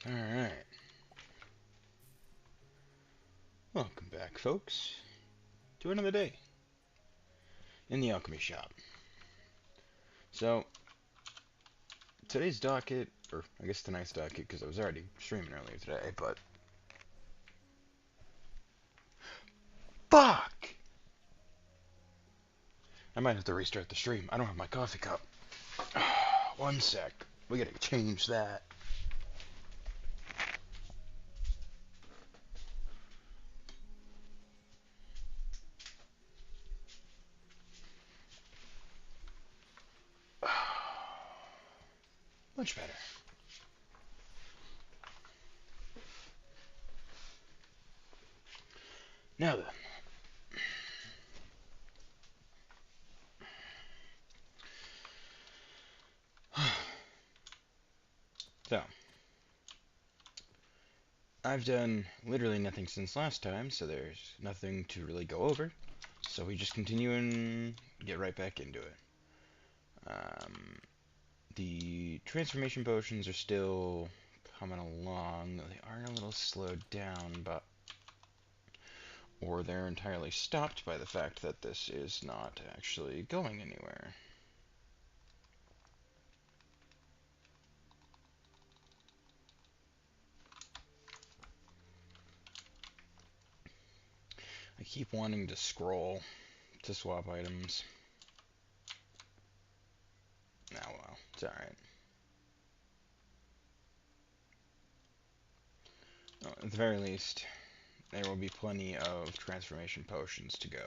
Alright. Welcome back, folks, to another day in the Alchemy Shop. So, today's docket, or I guess tonight's docket, because I was already streaming earlier today, but... Fuck! I might have to restart the stream. I don't have my coffee cup. One sec. We gotta change that. Much better. Now then. So, I've done literally nothing since last time, so there's nothing to really go over. So we just continue and get right back into it. The transformation potions are still coming along. They are a little slowed down, but... Or they're entirely stopped by the fact that this is not actually going anywhere. I keep wanting to scroll to swap items. Oh well, it's alright. Well, at the very least, there will be plenty of transformation potions to go.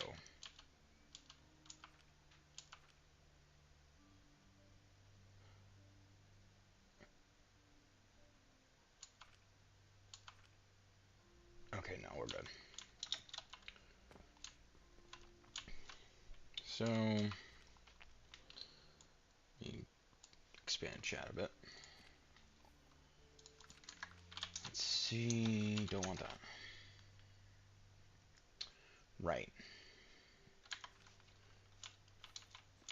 Okay, no, we're good. So, expand chat a bit. Let's see, don't want that. Right.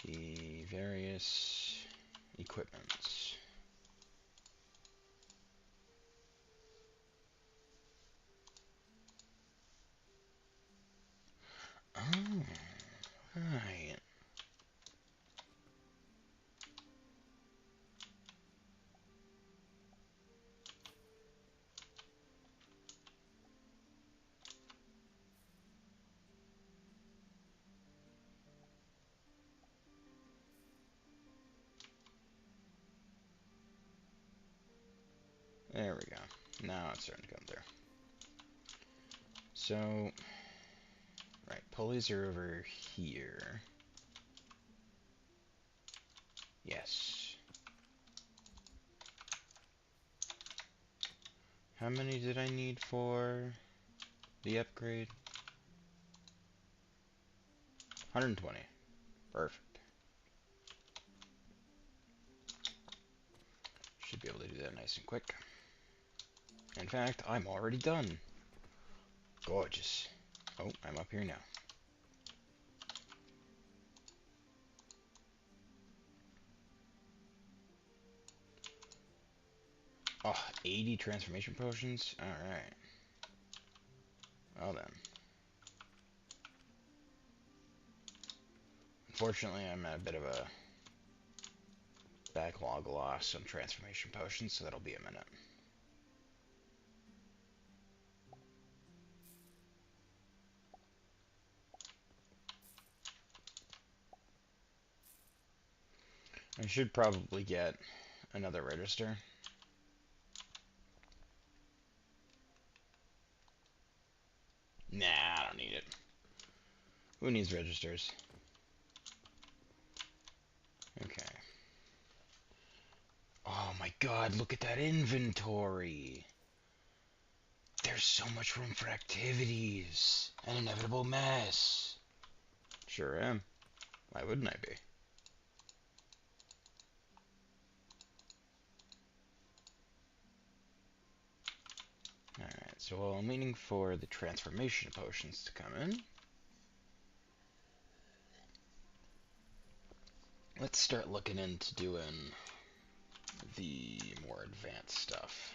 The various equipments. Oh, right. There we go. Now it's starting to come through. So, right, pulleys are over here. Yes. How many did I need for the upgrade? 120. Perfect. Should be able to do that nice and quick. In fact, I'm already done. Gorgeous. Oh, I'm up here now. Oh, 80 transformation potions? Alright. Well then. Unfortunately, I'm at a bit of a backlog loss on transformation potions, so that'll be a minute. I should probably get another register. Nah, I don't need it. Who needs registers? Okay. Oh my god, look at that inventory! There's so much room for activities! An inevitable mess! Sure am. Why wouldn't I be? Alright, so while I'm waiting for the transformation potions to come in, let's start looking into doing the more advanced stuff.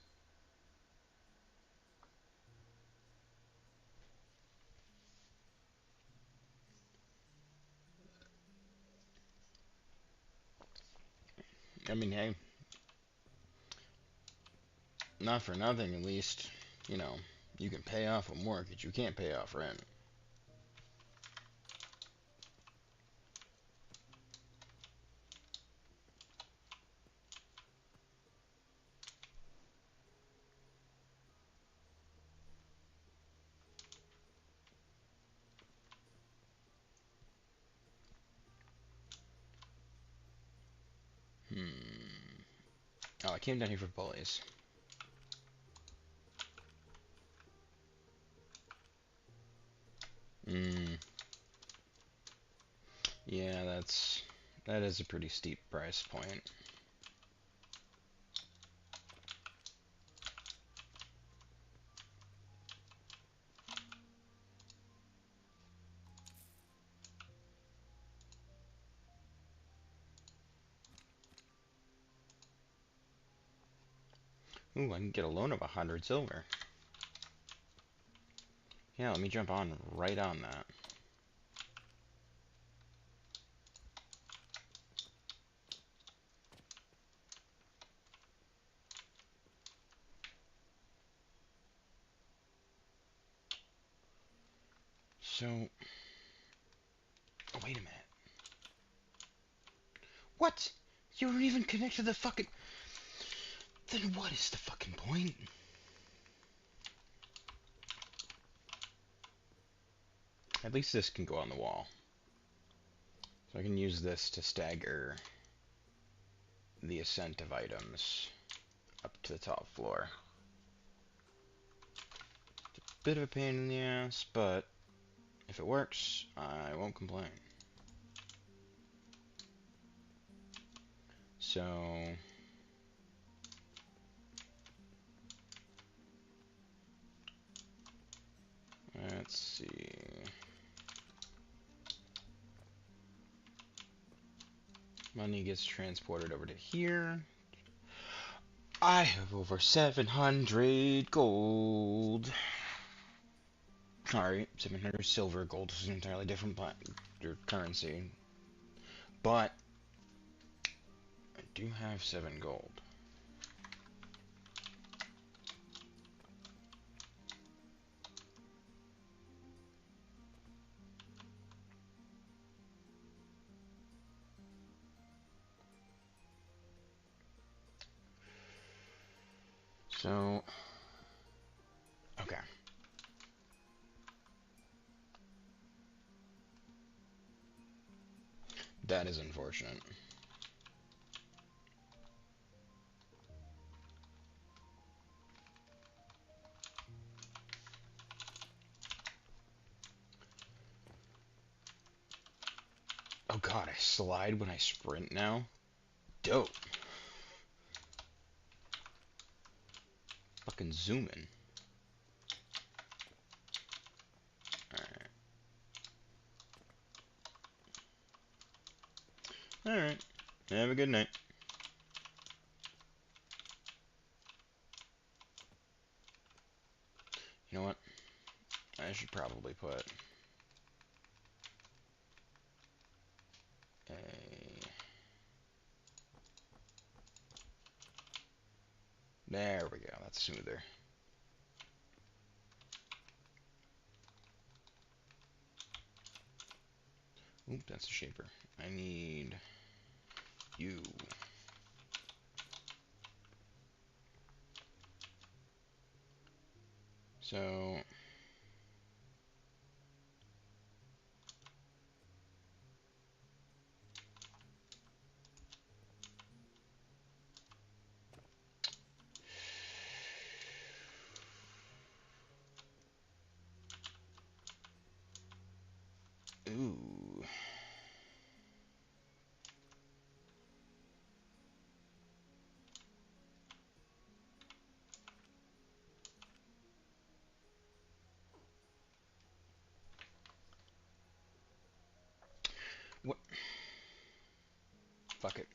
I mean, hey, not for nothing, at least, you know, you can pay off a mortgage. You can't pay off rent. Hmm. Oh, I came down here for bullies. Hmm. Yeah, that is a pretty steep price point. Ooh, I can get a loan of 100 silver. Yeah, let me jump on right on that. So, oh, wait a minute. What? You don't even connect to the fucking... Then what is the fucking point? At least this can go on the wall. So I can use this to stagger the ascent of items up to the top floor. It's a bit of a pain in the ass, but if it works, I won't complain. So, let's see. Money gets transported over to here. I have over 700 gold. Sorry, 700 silver. Gold is an entirely different currency. But I do have 7 gold. So, okay. That is unfortunate. Oh god, I slide when I sprint now? Dope. Fucking zoom in. Alright. Alright. Have a good night. You know what? I should probably put a... There we go. That's smoother. Oop, that's the shaper. I need you. So... Ooh. What? Fuck it.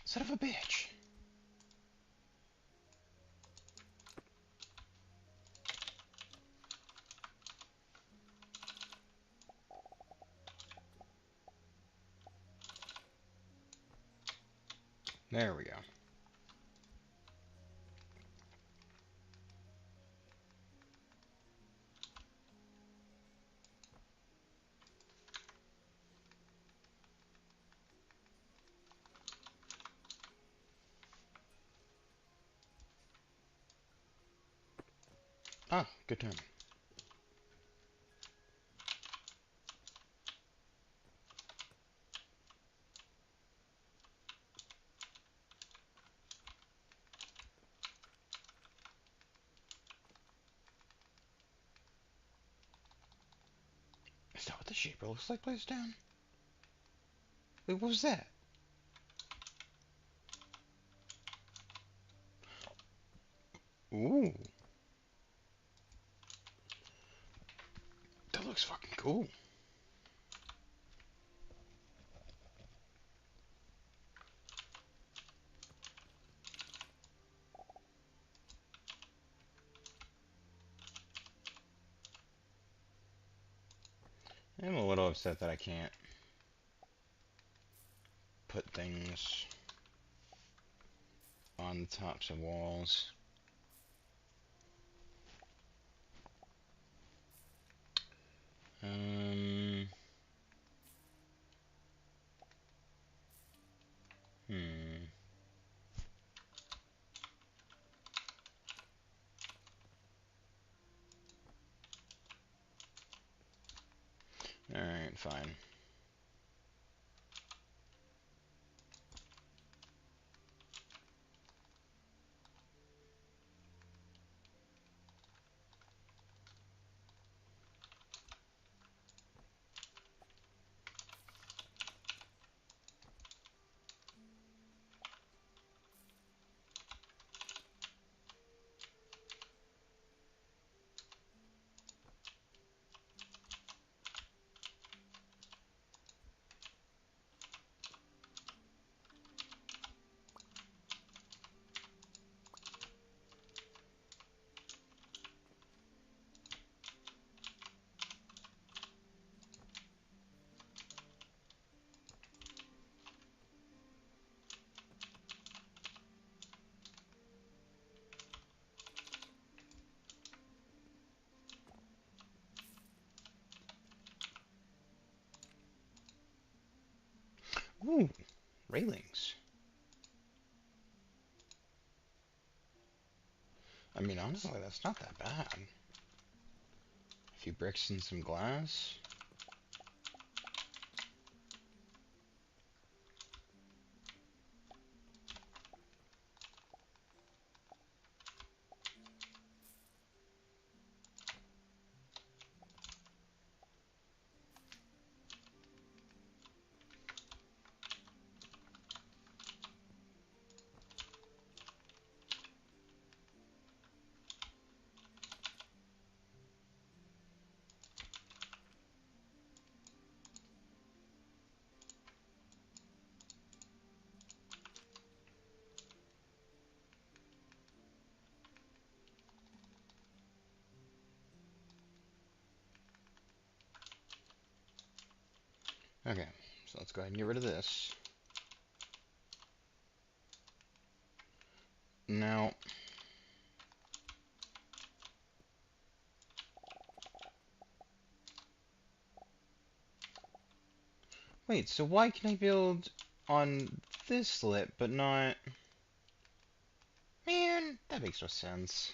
Son of a bitch. There we go. Ah, good timing. Is that what the shaper looks like placed down? Wait, what was that? Ooh. That looks fucking cool. I'm a little upset that I can't put things on the tops of walls. Um, hmm. Alright, fine. Ooh, railings. I mean, honestly, that's not that bad. A few bricks and some glass. Okay, so let's go ahead and get rid of this. Now, wait, so why can I build on this lip, but not... Man, that makes no sense.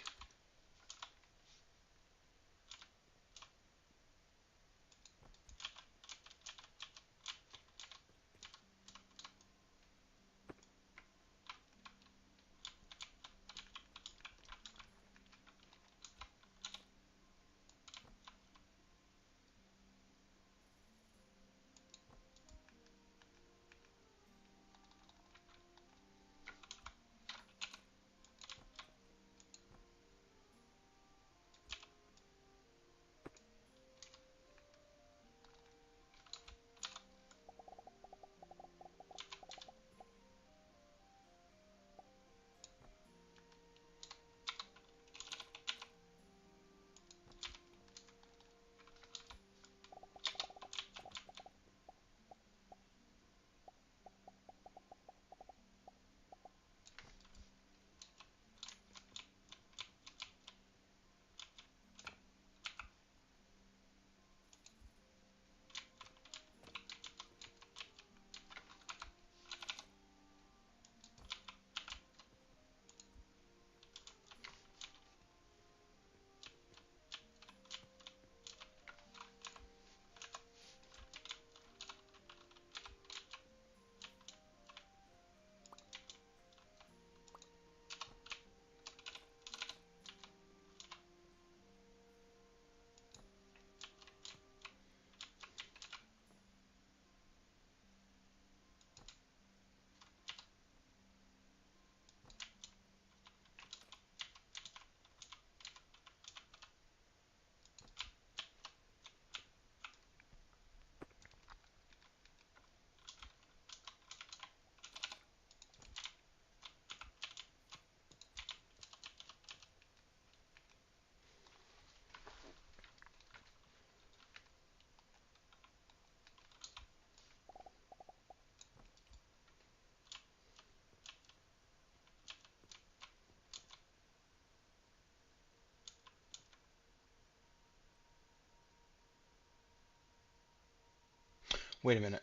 Wait a minute.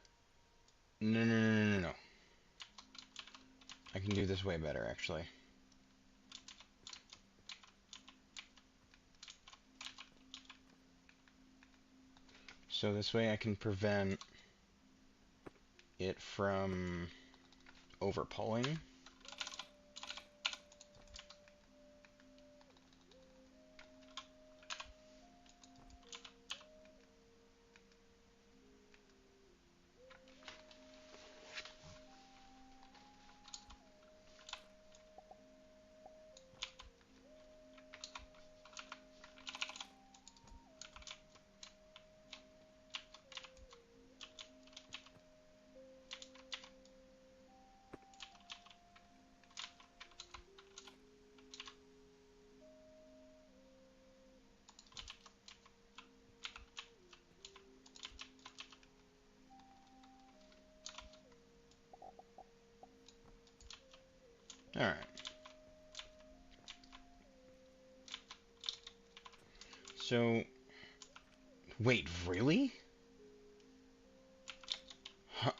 No, no, no, no, no, no. I can do this way better, actually. So this way I can prevent it from overpulling. Alright. So, wait, really? Huh?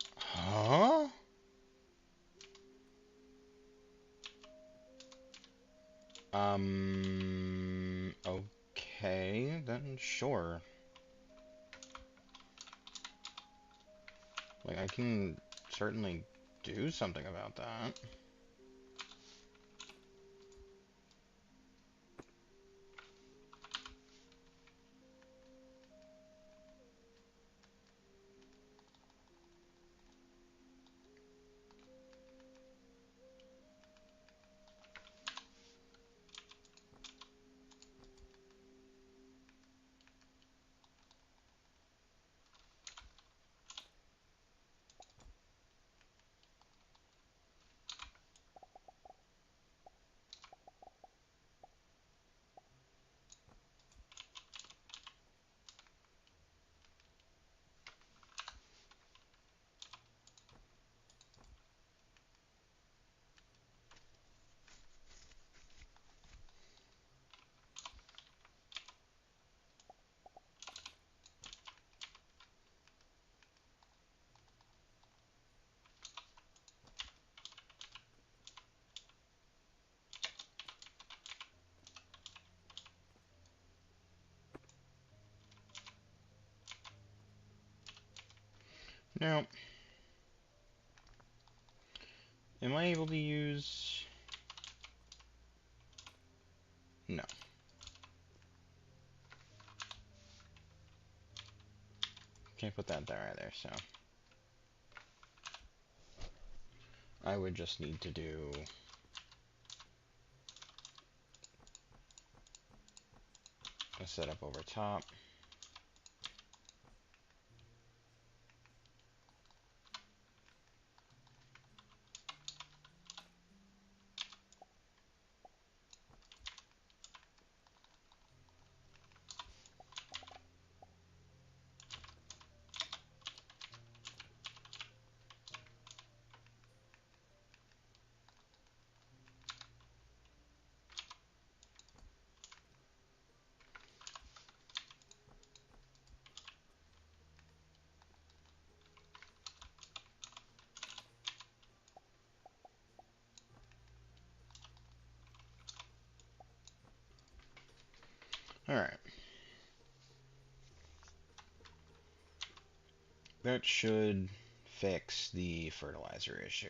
Okay, then sure. Like, I can certainly do something about that. Now, am I able to use... No. Can't put that there either, so... I would just need to do... a setup over top. Alright. That should fix the fertilizer issue.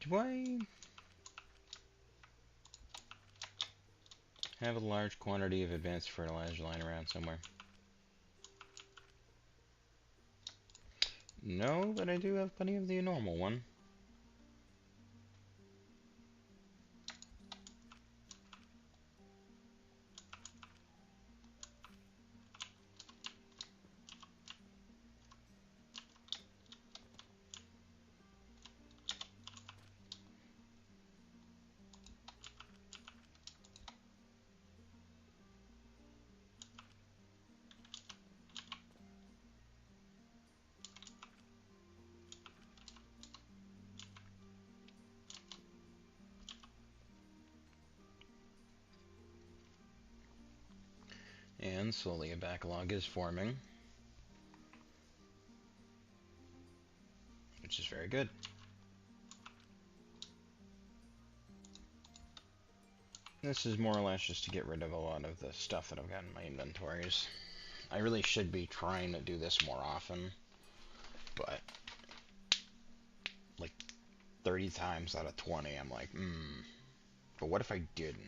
Do I have a large quantity of advanced fertilizer lying around somewhere? No, but I do have plenty of the normal one. And slowly a backlog is forming, which is very good. This is more or less just to get rid of a lot of the stuff that I've got in my inventories. I really should be trying to do this more often, but like 30 times out of 20, I'm like, but what if I didn't?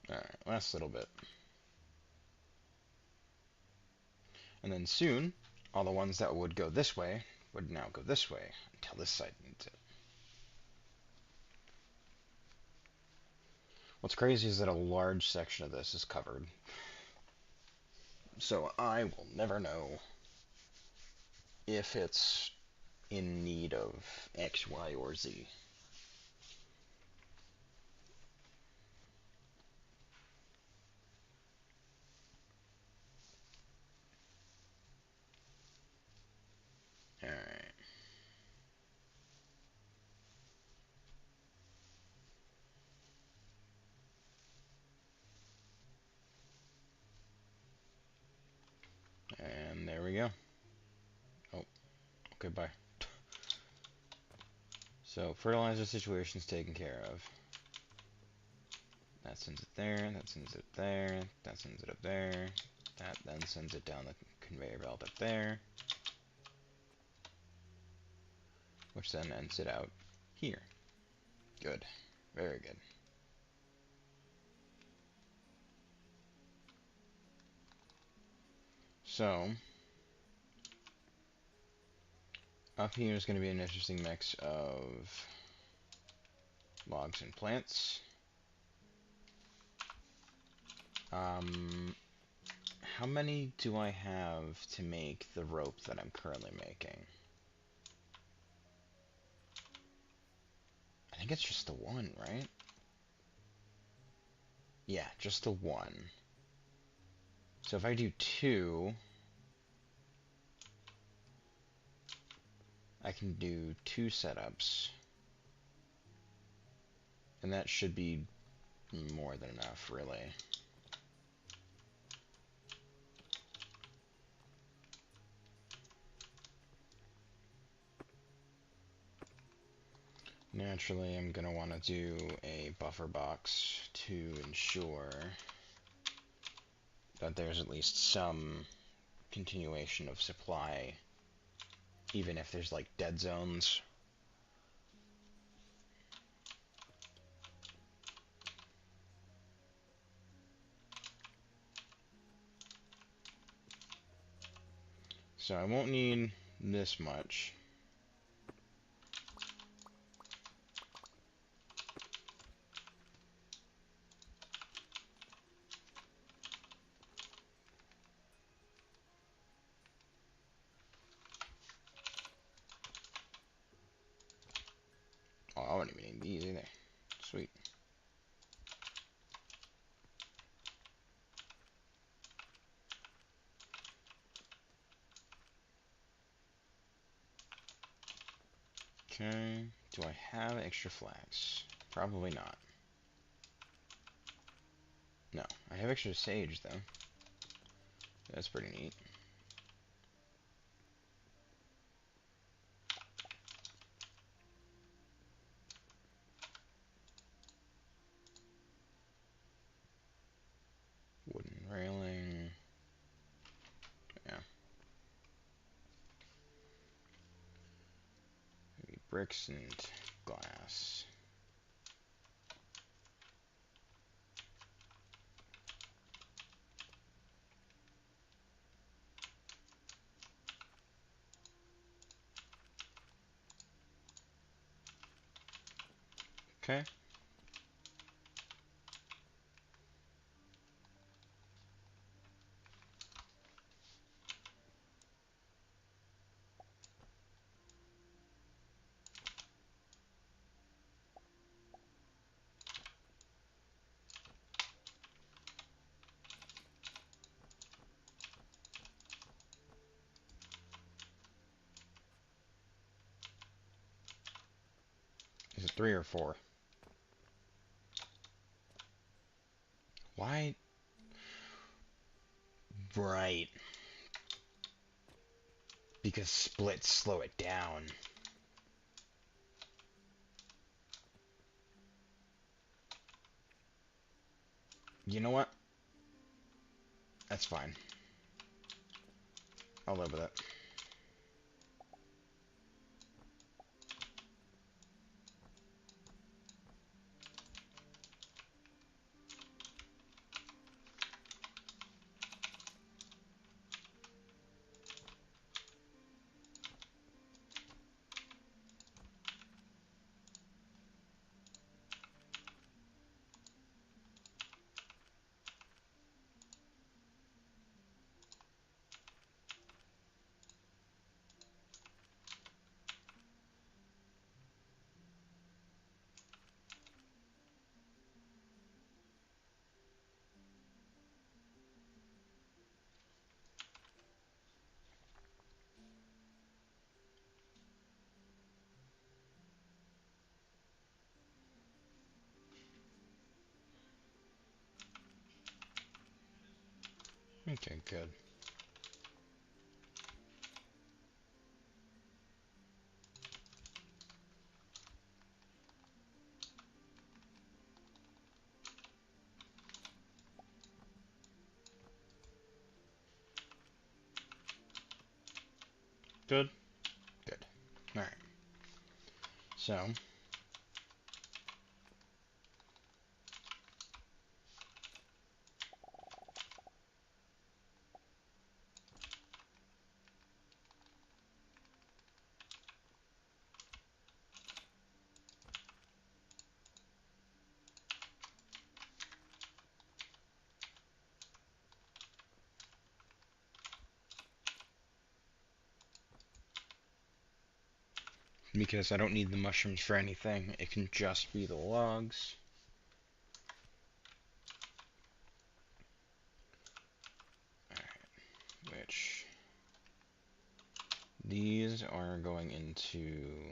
Alright, last little bit. And then soon, all the ones that would go this way would now go this way until this side needs it. What's crazy is that a large section of this is covered. So I will never know if it's in need of X, Y, or Z. Alright. And there we go. Oh, goodbye. So, fertilizer situation's taken care of. That sends it there, that sends it there, that sends it up there. That then sends it down the conveyor belt up there. Which then ends it out here. Good. Very good. So, up here is going to be an interesting mix of logs and plants. How many do I have to make the rope that I'm currently making? I think it's just the one, right? Yeah, just the one. So if I do 2, I can do 2 setups. And that should be more than enough, really. Naturally, I'm going to want to do a buffer box to ensure that there's at least some continuation of supply, even if there's like dead zones. So I won't need this much. Oh, I won't even need these either. Sweet. Okay, do I have extra flax? Probably not. No, I have extra sage though. That's pretty neat. bricks and glass. Okay. Is it 3 or 4? Why? Right. Because splits slow it down. You know what? That's fine. I'll live with it. Okay, good. Good? Good. Alright. So, because I don't need the mushrooms for anything, it can just be the logs. Alright, which... These are going into...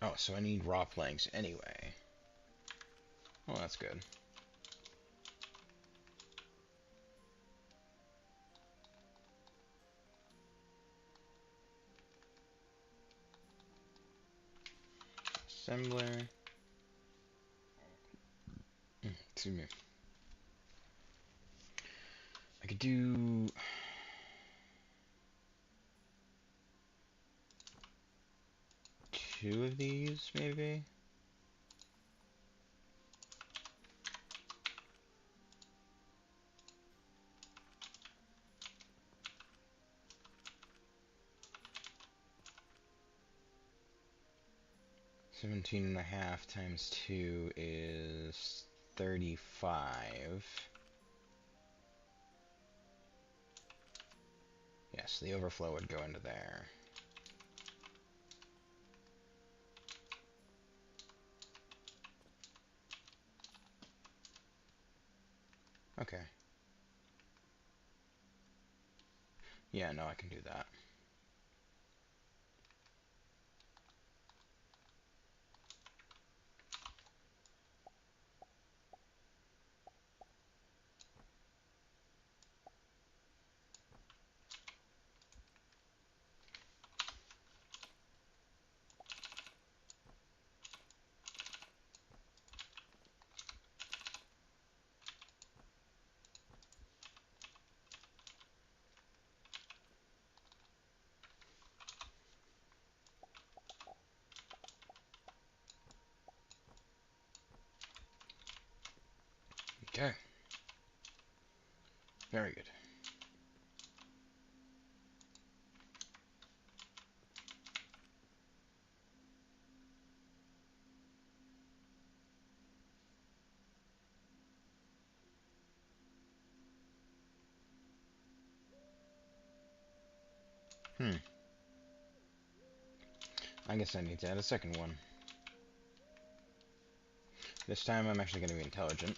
Oh, so I need raw planks anyway. Oh, that's good. Assembler. Excuse me. I could do... 2 of these, maybe? Seventeen and a half times 2 is 35. Yes, the overflow would go into there. Okay. Yeah, no, I can do that. Okay. Very good. I guess I need to add a second one. This time I'm actually going to be intelligent.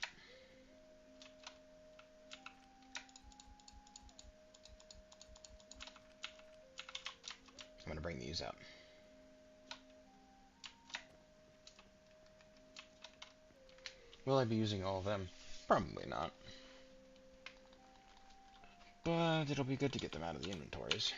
I'm going to bring these up. Will I be using all of them? Probably not. But it'll be good to get them out of the inventories.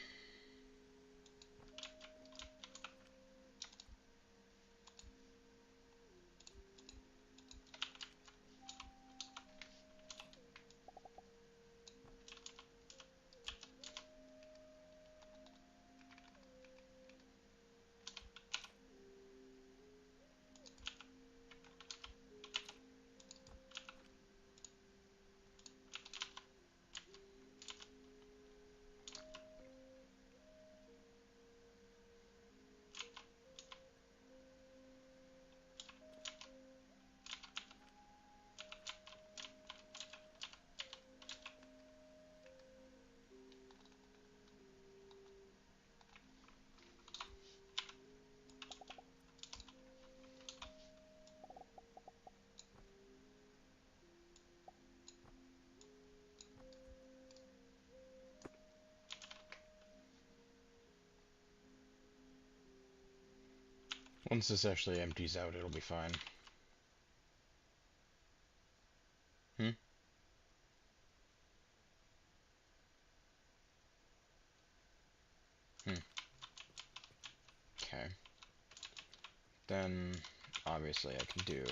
Once this actually empties out, it'll be fine. Hmm? Okay. Then, obviously, I can do...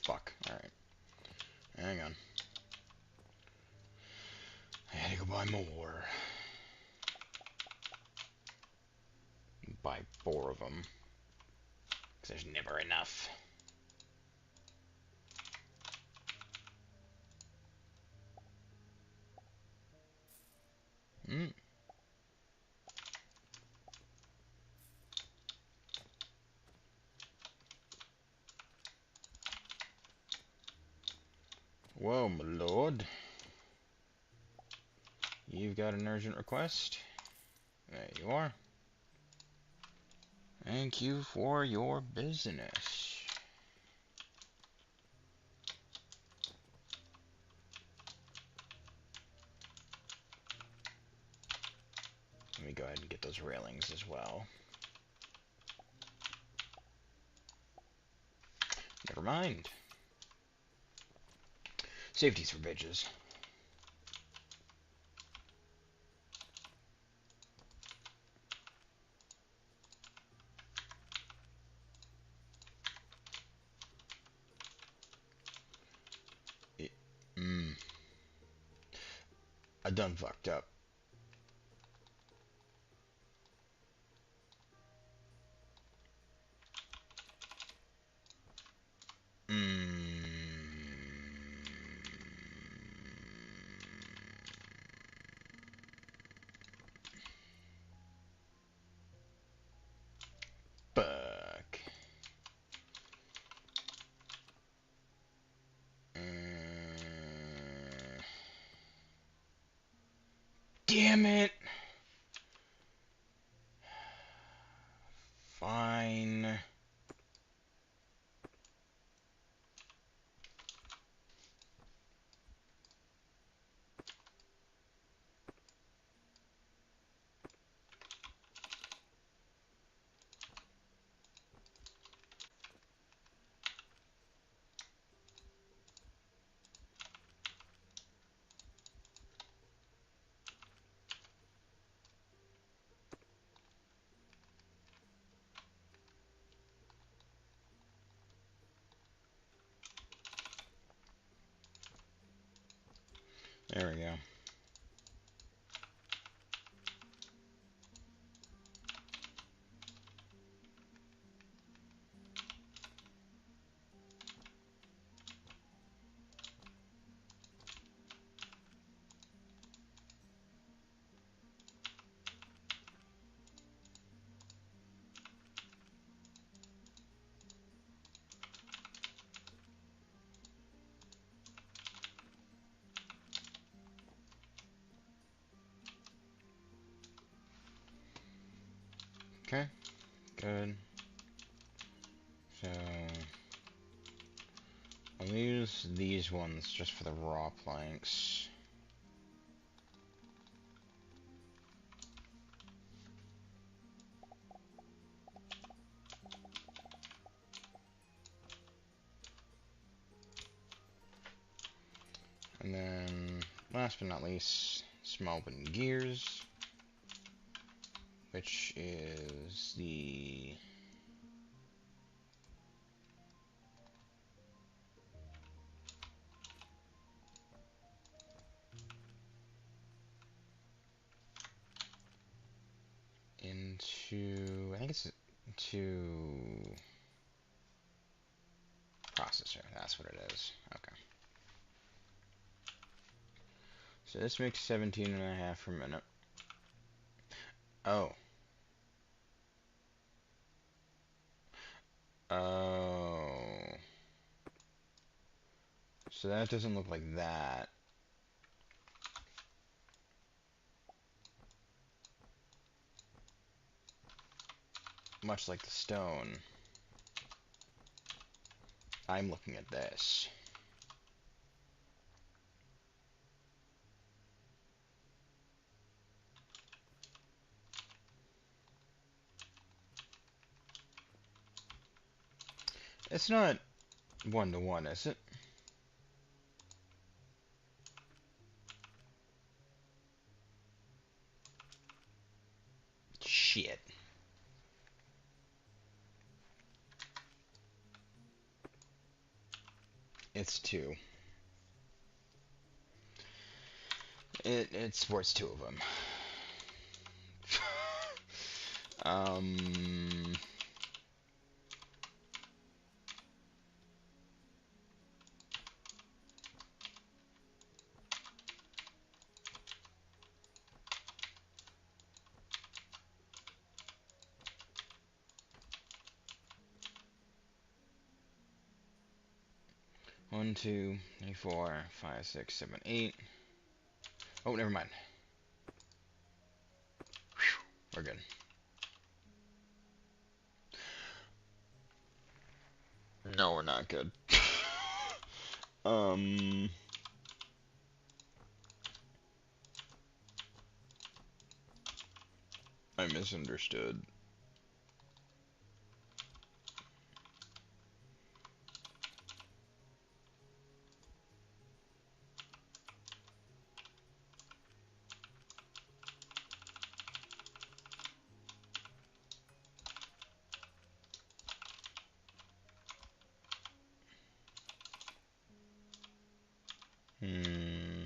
Fuck. Alright. Hang on. I had to go buy more. Buy 4 of them. Because there's never enough. Hmm. Whoa, my lord. You've got an urgent request. There you are. Thank you for your business. Let me go ahead and get those railings as well. Never mind. Safety's for bitches. I done fucked up. Fuck. Damn it. Fine. There we go. Okay, good. So I'll use these ones just for the raw planks. And then, last but not least, small wooden gears, which is the I think it's into processor. That's what it is. Okay. So this makes 17.5 per minute. Oh. Oh. So that doesn't look like that. Much like the stone. I'm looking at this. It's not 1-to-1, is it? Shit. It's 2. It's worth 2 of them. 1, 2, 3, 4, 5, 6, 7, 8. Oh, never mind. Whew, we're good. No, we're not good. I misunderstood. Hmm.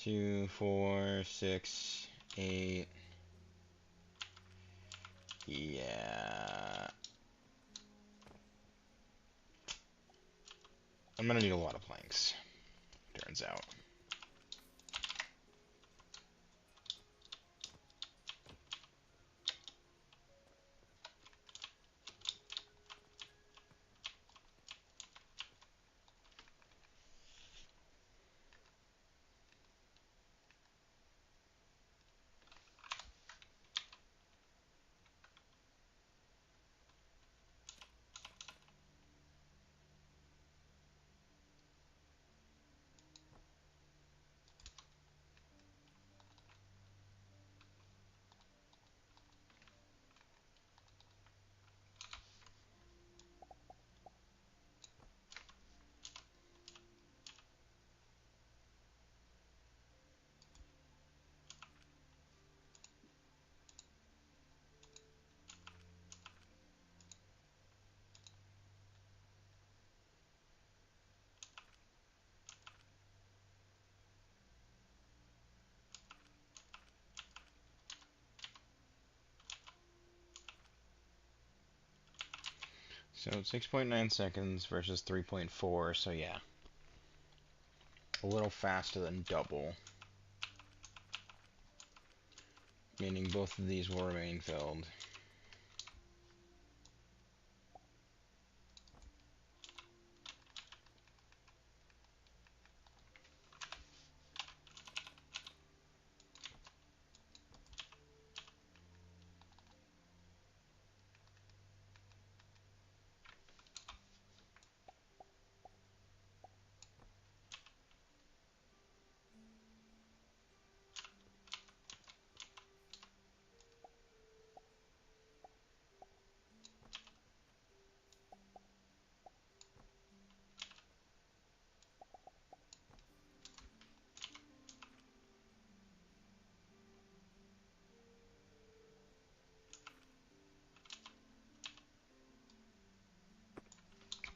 2, 4, 6, 8. Yeah. I'm gonna need a lot of planks, turns out. So 6.9 seconds versus 3.4, so yeah. A little faster than double. Meaning both of these will remain filled.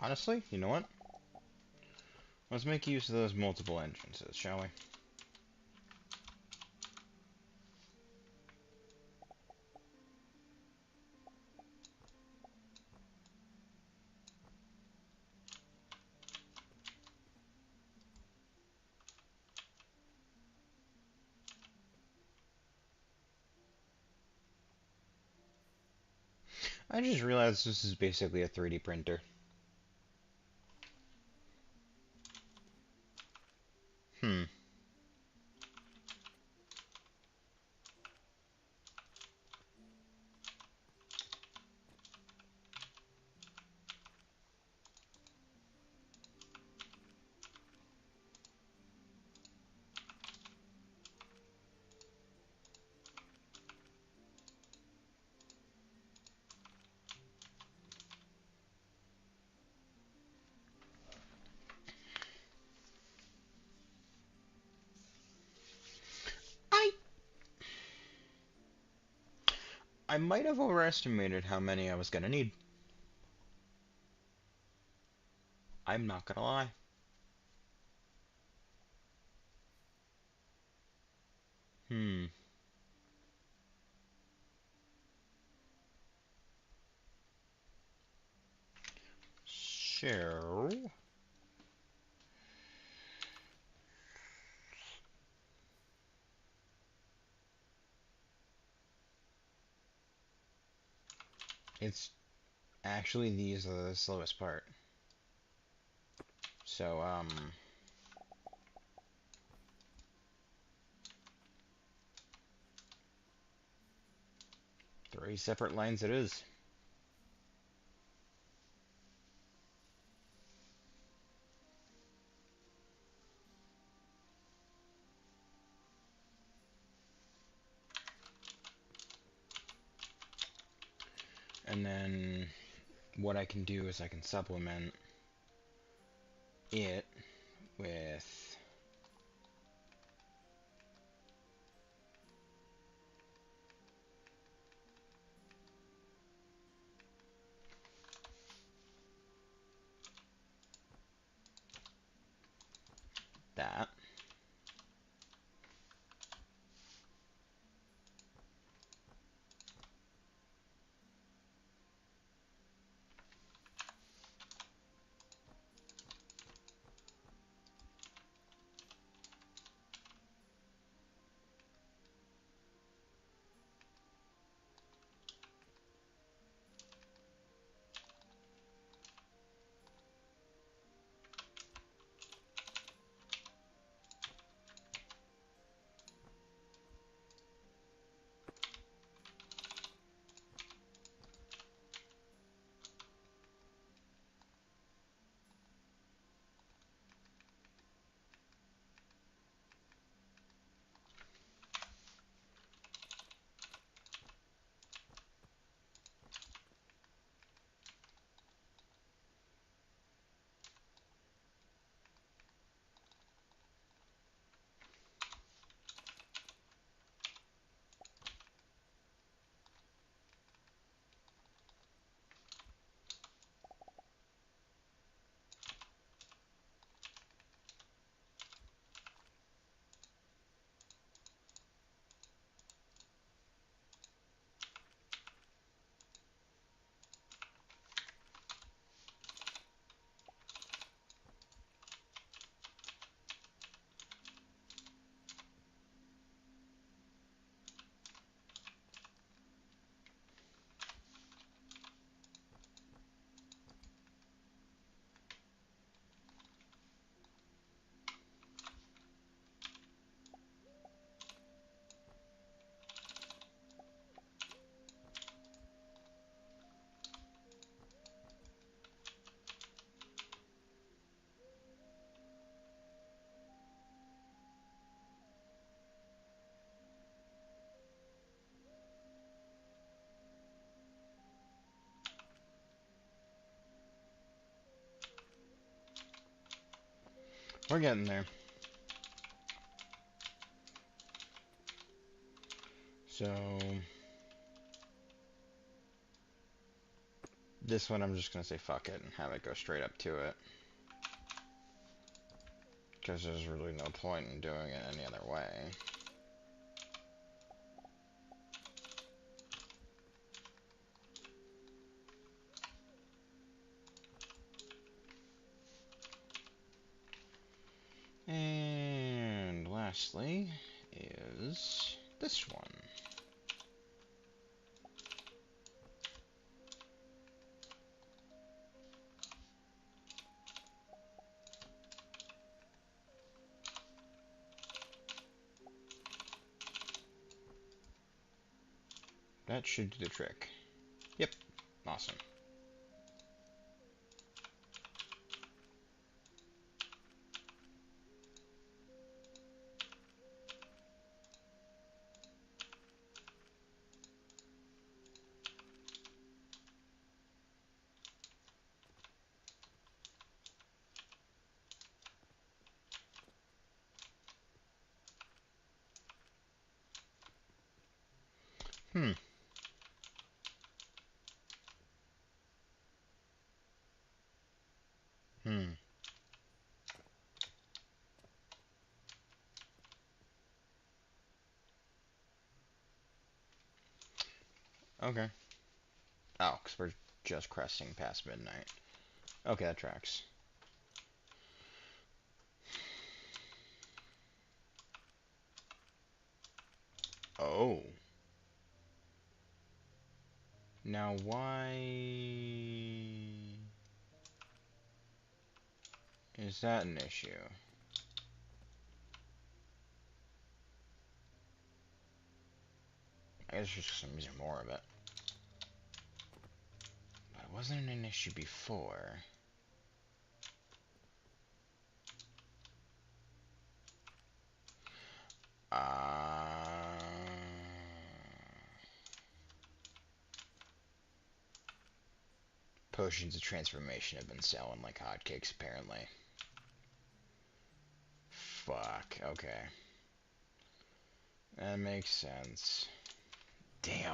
Honestly, you know what? Let's make use of those multiple entrances, shall we? I just realized this is basically a 3D printer. Hmm. I I might have overestimated how many I was gonna need. I'm not gonna lie. Hmm. So... It's actually these are the slowest part. So, 3 separate lines it is. And then what I can do is I can supplement it with that. We're getting there. So this one I'm just gonna say fuck it and have it go straight up to it. Because there's really no point in doing it any other way. And lastly is this one. That should do the trick. Yep. Awesome. Hmm. Hmm. Okay. Oh, because we're just cresting past midnight. Okay, that tracks. Oh. Now why is that an issue? I guess it's just I'm using more of it. But it wasn't an issue before. Potions of transformation have been selling like hotcakes, apparently. Fuck, okay. That makes sense. Damn.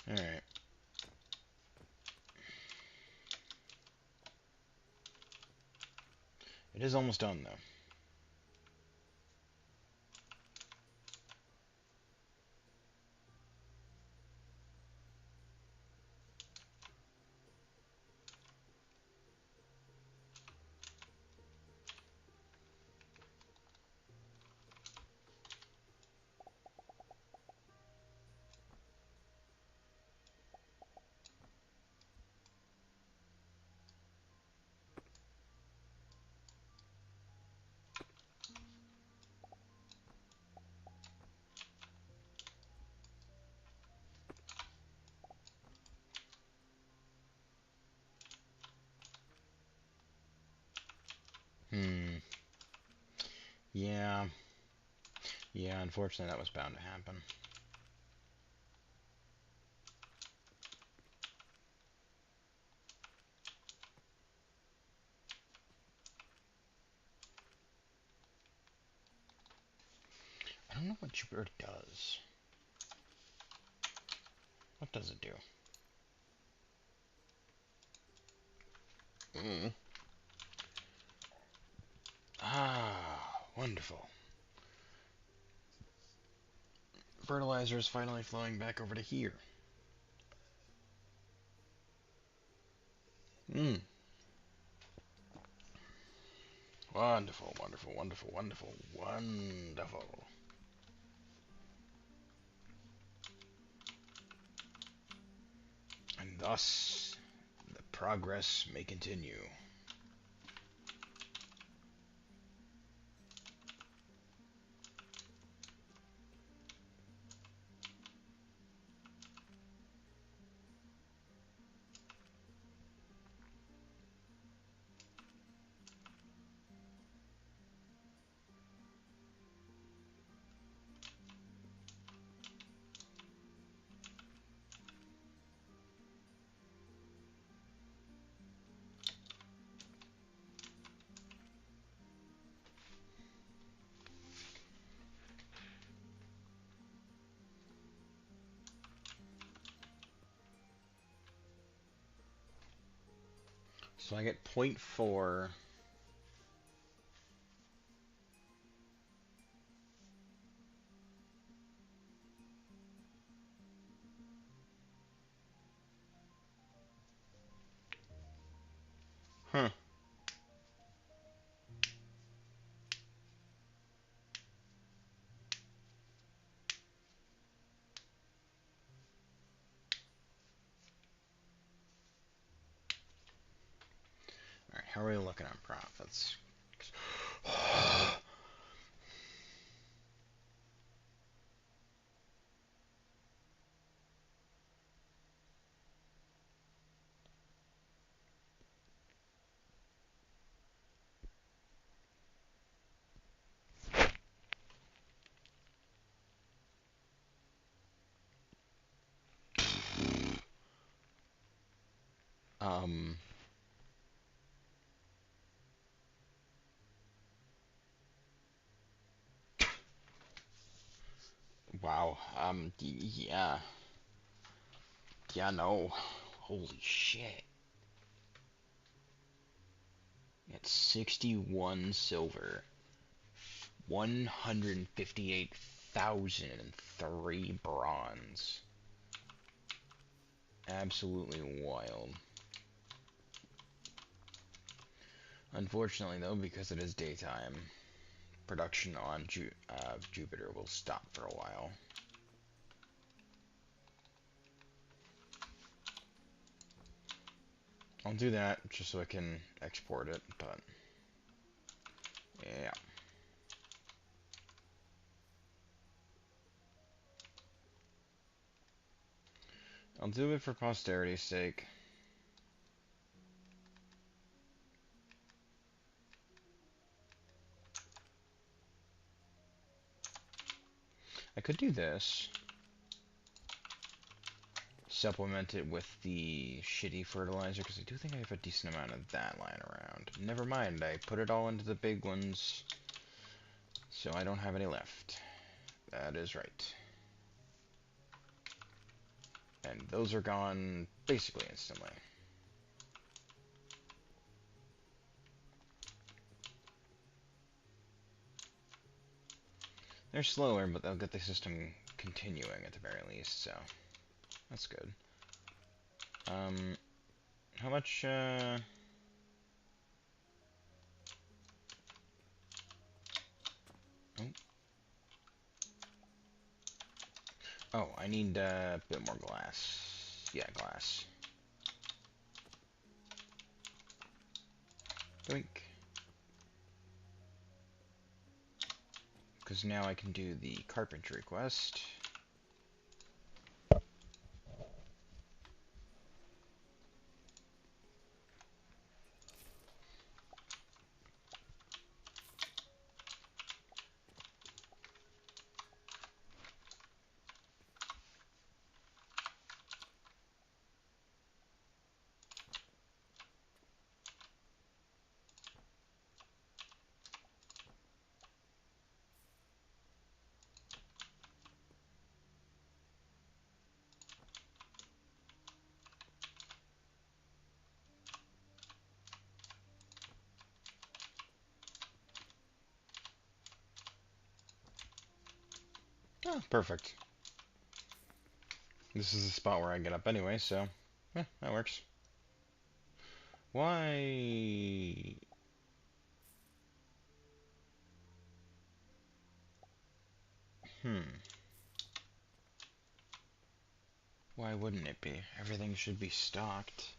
Alright. It is almost done, though. Hmm. Yeah. Yeah, unfortunately that was bound to happen. I don't know what Jupiter does. What does it do? Mm. Ah, wonderful. Fertilizer is finally flowing back over to here. Mm. Wonderful, wonderful, wonderful, wonderful, wonderful. And thus, the progress may continue. So I get 0.4. Huh. Alright, how are we looking on profits? um... Wow. Yeah. Yeah, no. Holy shit. It's 61 silver. 158,003 bronze. Absolutely wild. Unfortunately, though, because it is daytime, production on Jupiter will stop for a while. I'll do that just so I can export it, but yeah. I'll do it for posterity's sake. I could do this. Supplement it with the shitty fertilizer, because I do think I have a decent amount of that lying around. Never mind, I put it all into the big ones, so I don't have any left. That is right. And those are gone basically instantly. They're slower, but they'll get the system continuing at the very least, so that's good. How much, Oh. Oh, I need a bit more glass. Yeah, glass. Doink. Because now I can do the carpentry quest. Oh, perfect. This is the spot where I get up anyway, so yeah, that works. Why? Why wouldn't it be? Everything should be stocked.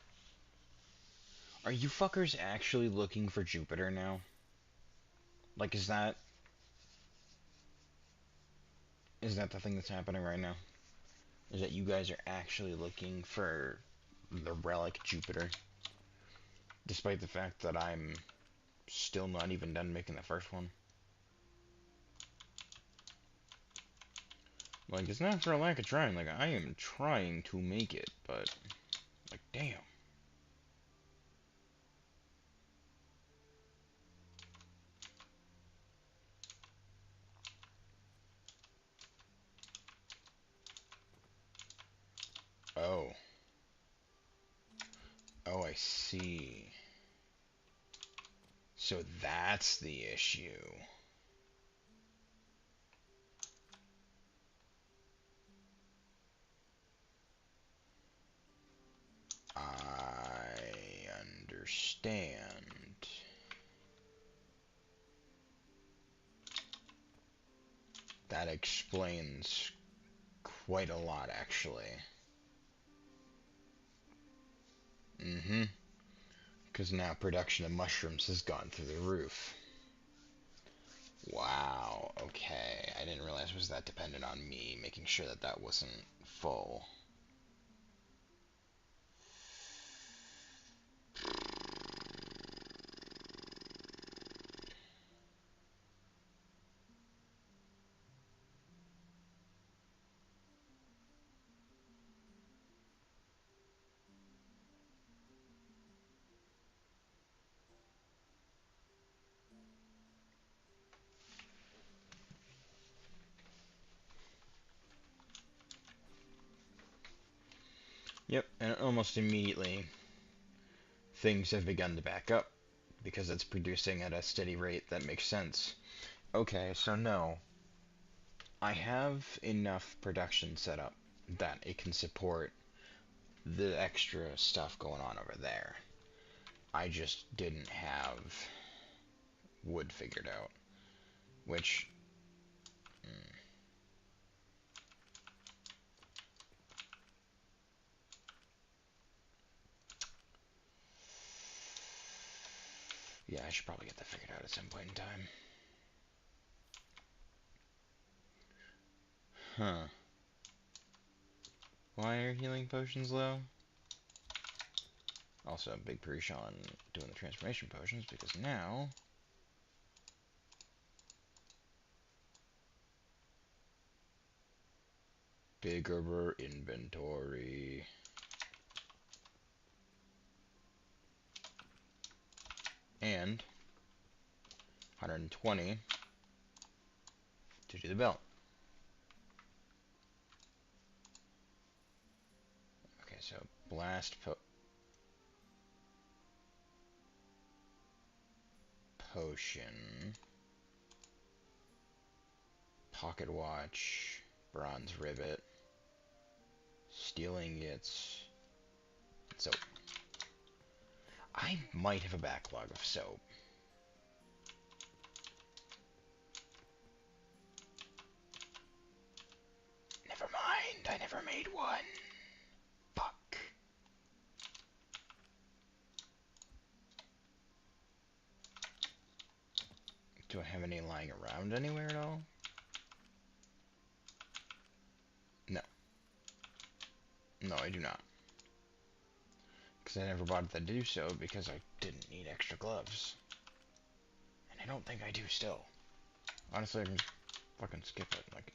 Are you fuckers actually looking for Jupiter now? Like, is that the thing that's happening right now? Is that you guys are actually looking for the relic Jupiter? Despite the fact that I'm still not even done making the first one. Like, it's not for a lack of trying. Like, I am trying to make it, but, like, damn. Oh. Oh, I see. So that's the issue. I understand. That explains quite a lot, actually. Mm-hmm. Because now production of mushrooms has gone through the roof. Wow, okay. I didn't realize it was that dependent on me making sure that that wasn't full. Yep, and almost immediately things have begun to back up because it's producing at a steady rate that makes sense. Okay, so no. I have enough production set up that it can support the extra stuff going on over there. I just didn't have wood figured out, which yeah, I should probably get that figured out at some point in time. Huh. Why are healing potions low? Also, big preach on doing the transformation potions because now bigger inventory. And 120 to do the belt. Okay, so blast potion, pocket watch, bronze rivet, steel ingots, soap. I might have a backlog of soap. Never mind, I never made one. Fuck. Do I have any lying around anywhere at all? No. No, I do not. Because I never bothered to do so because I didn't need extra gloves. And I don't think I do still. Honestly, I can fucking skip it. Like,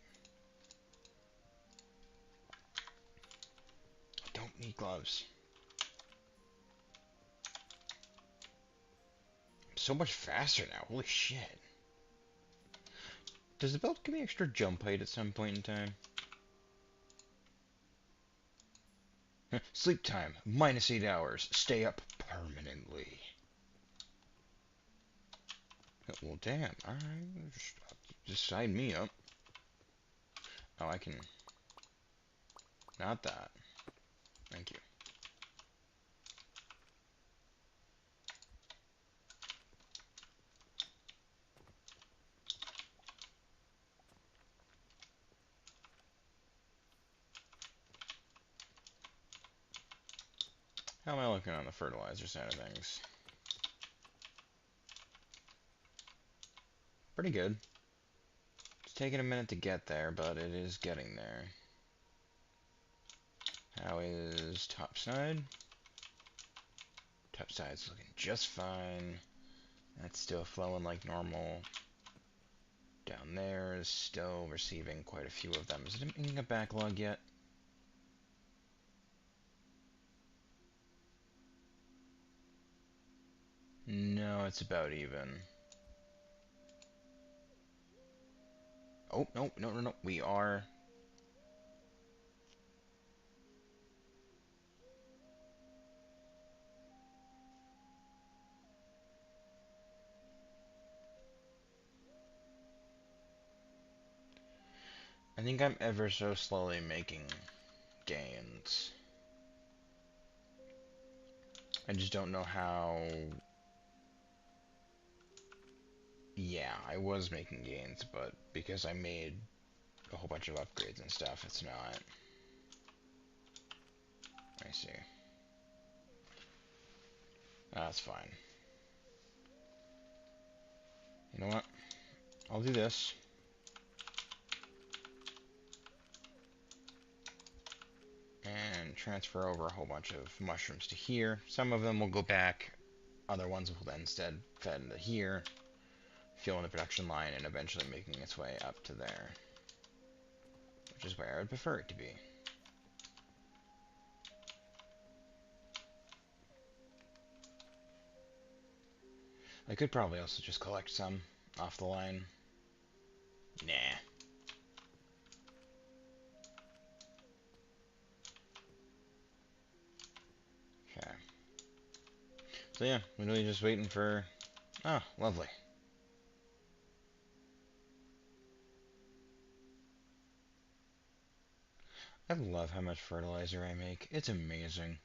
I don't need gloves. I'm so much faster now. Holy shit. Does the belt give me extra jump height at some point in time? Sleep time, -8 hours. Stay up permanently. Well, damn. Alright. Just sign me up. Oh, I can... Not that. Thank you. How am I looking on the fertilizer side of things? Pretty good. It's taking a minute to get there, but it is getting there. How is topside? Topside's looking just fine. That's still flowing like normal. Down there is still receiving quite a few of them. Is it in a backlog yet? No, it's about even. Oh, no, no, no, no. We are... I think I'm ever so slowly making gains. I just don't know how... Yeah, I was making gains, but because I made a whole bunch of upgrades and stuff, it's not. I see. That's fine. You know what? I'll do this. And transfer over a whole bunch of mushrooms to here. Some of them will go back. Other ones will then instead fed into here, fueling the production line, and eventually making its way up to there. Which is where I would prefer it to be. I could probably also just collect some off the line. Nah. Okay. So yeah, literally just waiting for... Oh, lovely. I love how much fertilizer I make. It's amazing.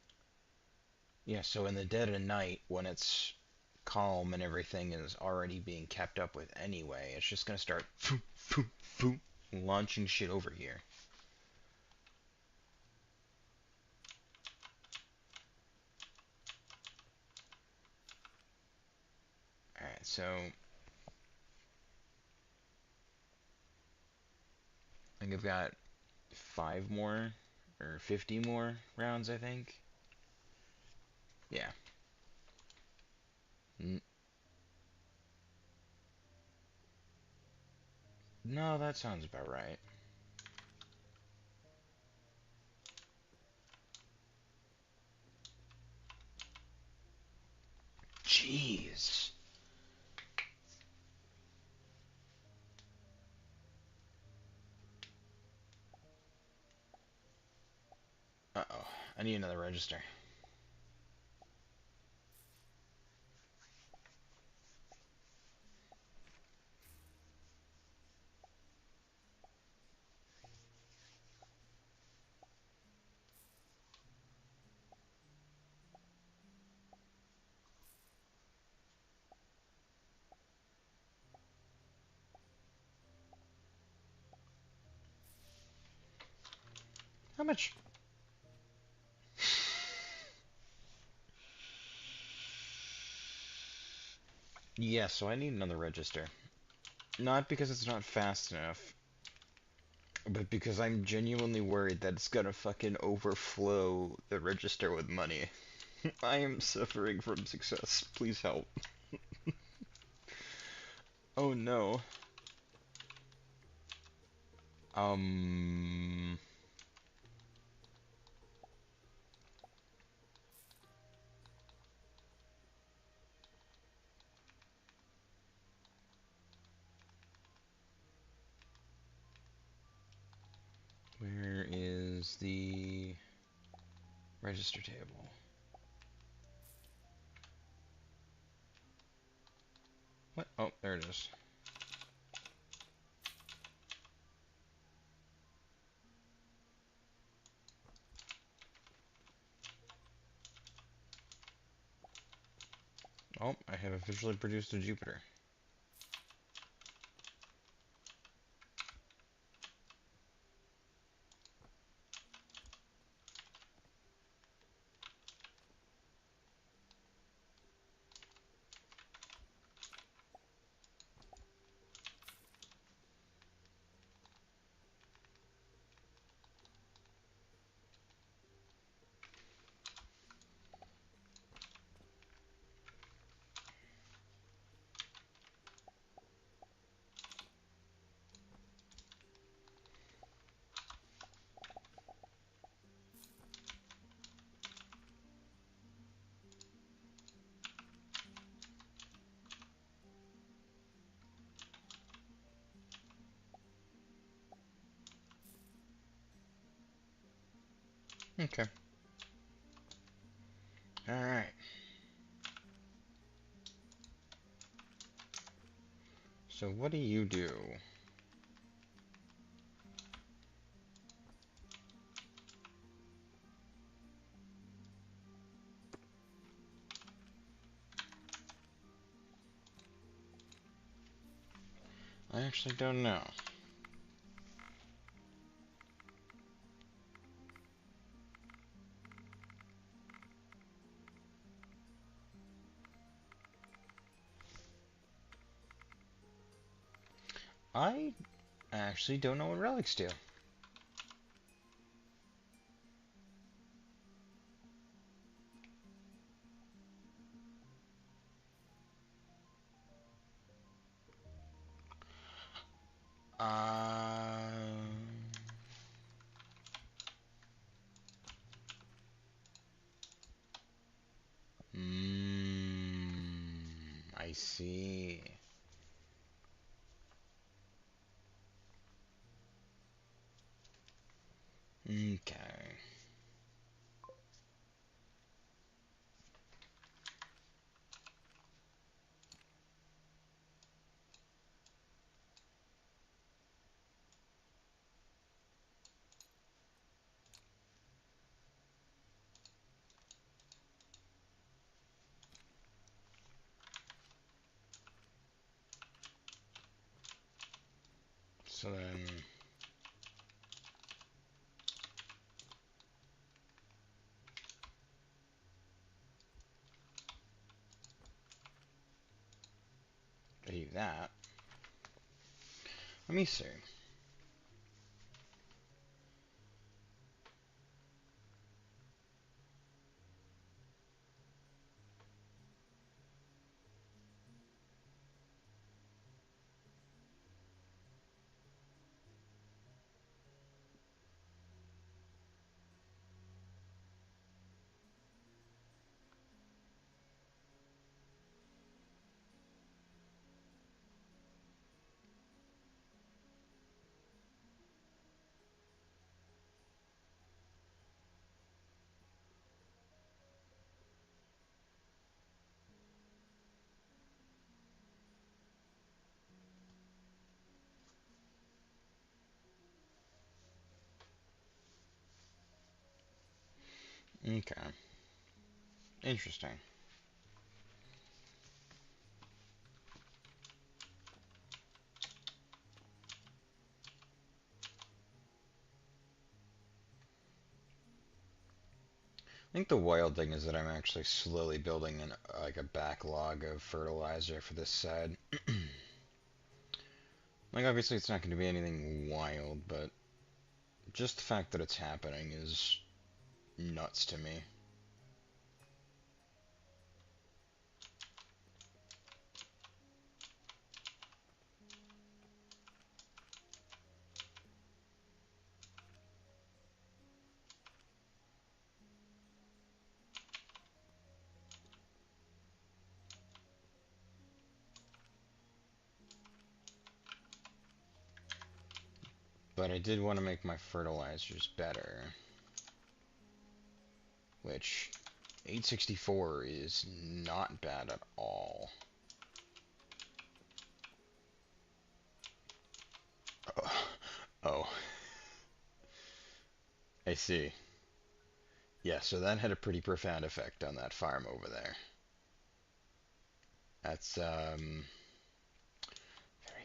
Yeah, so in the dead of night, when it's calm and everything is already being kept up with anyway, it's just gonna start launching shit over here. Alright, so... I think I've got 5 more, or 50 more rounds, I think. Yeah. No, that sounds about right. Jeez. Uh-oh. I need another register. How much? Yeah, so I need another register. Not because it's not fast enough, but because I'm genuinely worried that it's gonna fucking overflow the register with money. I am suffering from success. Please help. Oh no. Um... Where is the register table? What? Oh, there it is. Oh, I have officially produced a Jupiter. Okay. Alright. So what do you do? I actually don't know. I actually don't know what relics do. I see. Okay. So then, I do that. Let me see. Okay. Interesting. I think the wild thing is that I'm actually slowly building like a backlog of fertilizer for this side. Like obviously it's not going to be anything wild, but just the fact that it's happening is nuts to me. But I did want to make my fertilizers better, which 864 is not bad at all. Oh, oh, I see. Yeah, so that had a pretty profound effect on that farm over there. That's very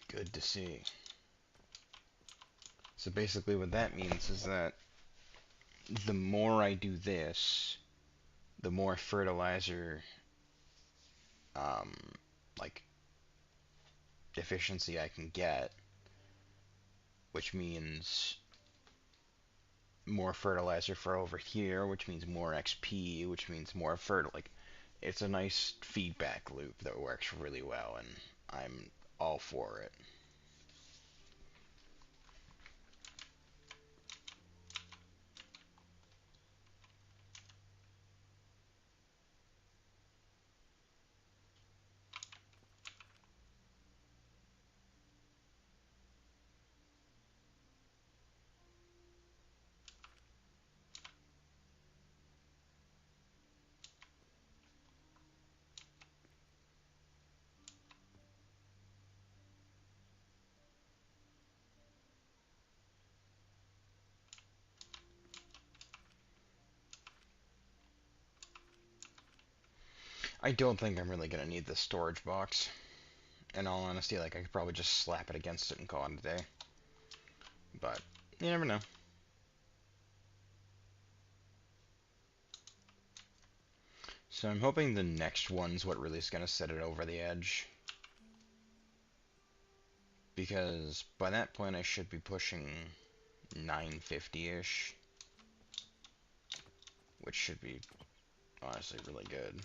good to see. So basically what that means is that the more I do this, the more fertilizer um like efficiency I can get, which means more fertilizer for over here, which means more XP, which means more like it's a nice feedback loop that works really well, and I'm all for it. I don't think I'm really gonna need the storage box. in all honesty, like, I could probably just slap it against it and call it a day. But, you never know. So I'm hoping the next one's what really is going to set it over the edge. Because by that point I should be pushing 950-ish. Which should be, honestly, really good.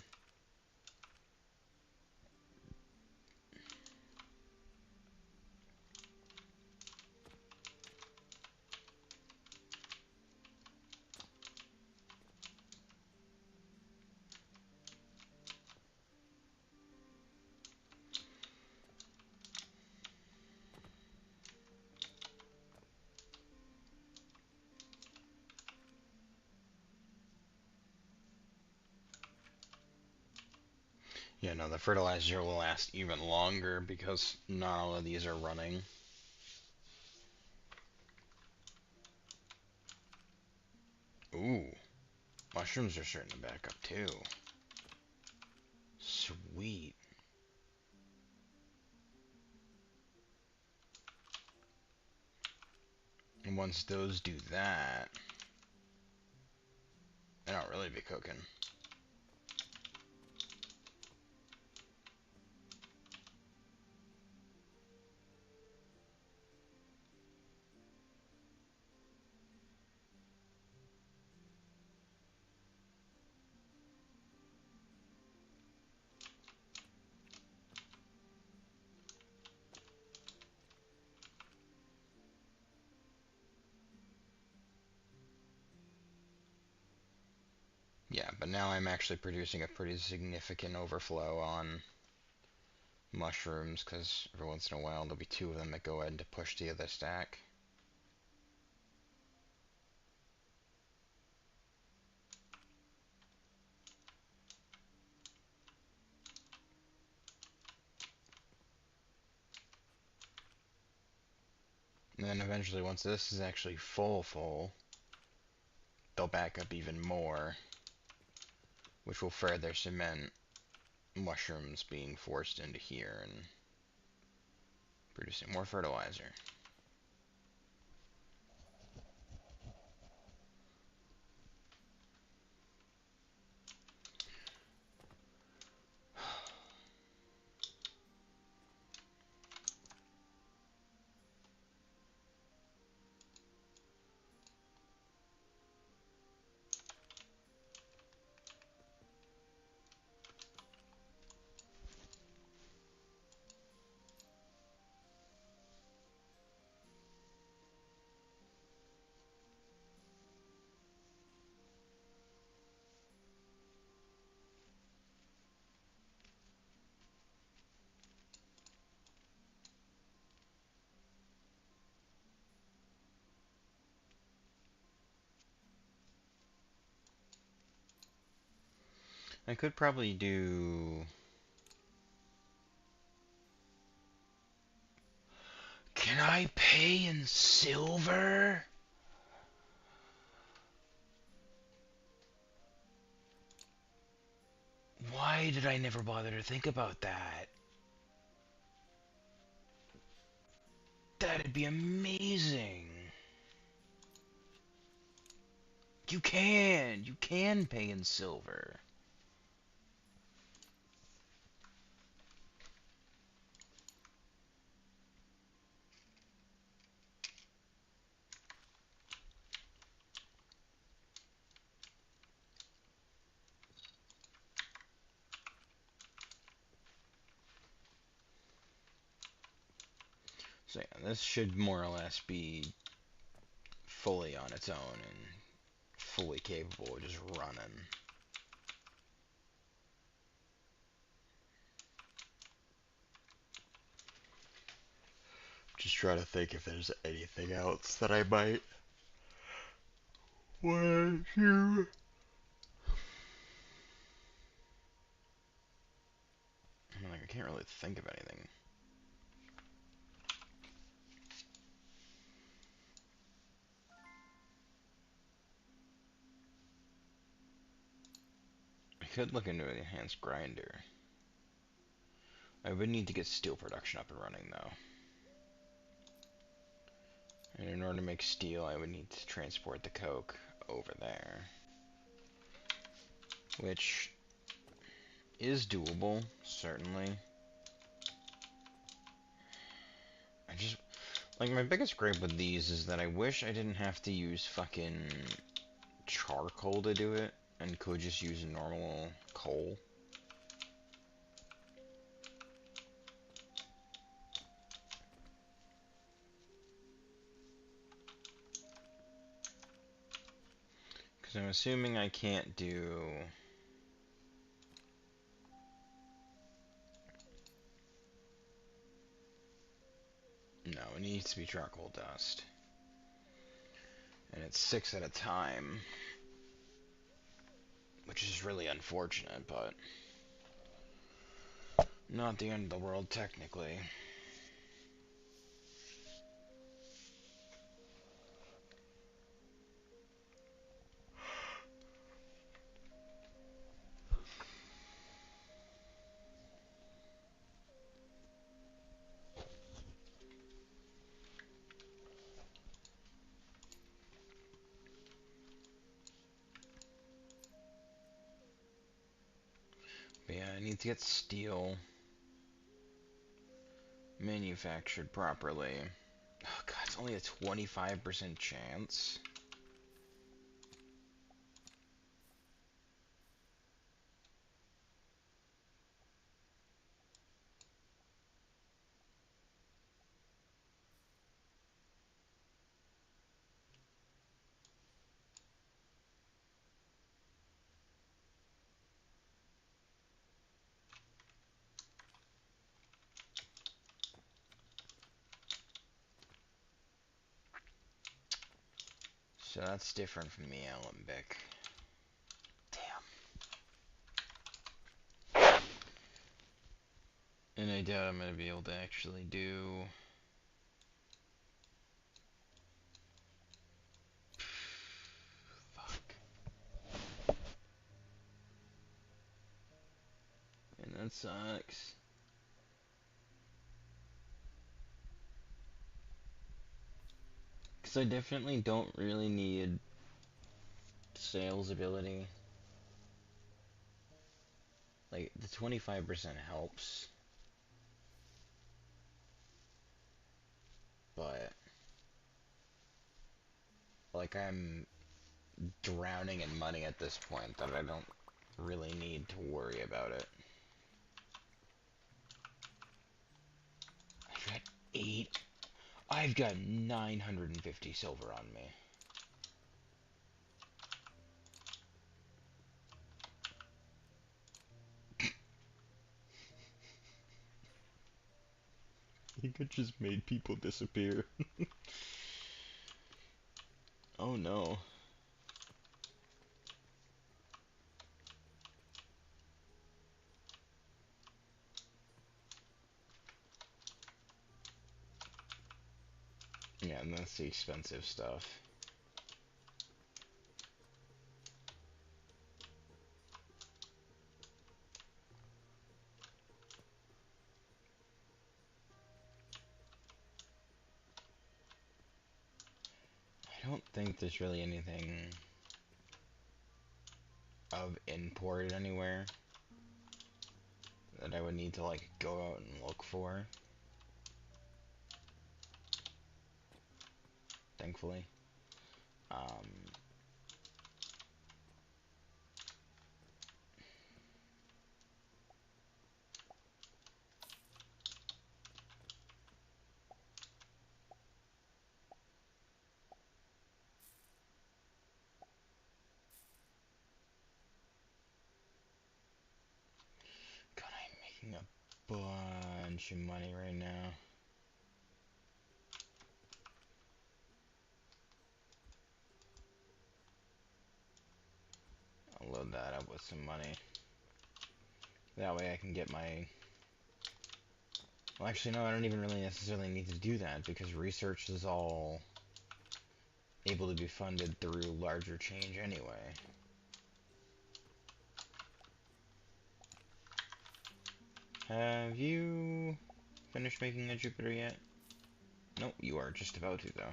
Yeah, no, the fertilizer will last even longer because not all of these are running. Ooh, mushrooms are starting to back up too. Sweet. And once those do that, then I'll really be cooking. Yeah, but now I'm actually producing a pretty significant overflow on mushrooms, because every once in a while there'll be two of them that go ahead to push the other stack. And then eventually, once this is actually full, they'll back up even more, which will further cement mushrooms being forced into here and producing more fertilizer. I could probably do... Can I pay in silver? Why did I never bother to think about that? That'd be amazing. You can pay in silver. So yeah, this should more or less be fully on its own and fully capable of just running. Just trying to think if there's anything else that I might want to... I can't really think of anything. I could look into an enhanced grinder. I would need to get steel production up and running, though. And in order to make steel, I would need to transport the coke over there. Which is doable, certainly. I just... Like, my biggest gripe with these is that I wish I didn't have to use fucking charcoal to do it, and could just use normal coal. Because I'm assuming I can't do... No, it needs to be charcoal dust. And it's 6 at a time. Which is really unfortunate, but... not the end of the world, technically. But yeah, I need to get steel manufactured properly. Oh god, it's only a 25% chance. So that's different from the alembic. Damn. And I doubt I'm going to be able to actually do... Fuck. And that sucks. Because I definitely don't really need sales ability. Like, the 25% helps. But... like, I'm drowning in money at this point that I don't really need to worry about it. I've got 8... I've got 950 silver on me. You could just made people disappear. Oh no. Yeah, and that's the expensive stuff. I don't think there's really anything of import anywhere that I would need to, like, go out and look for. Thankfully. God, I'm making a bunch of money right now. I'll load that up with some money. That way I can get my... Well, actually, no, I don't even really necessarily need to do that, because research is all able to be funded through larger change anyway. Have you finished making a Jupiter yet? Nope, you are just about to, though.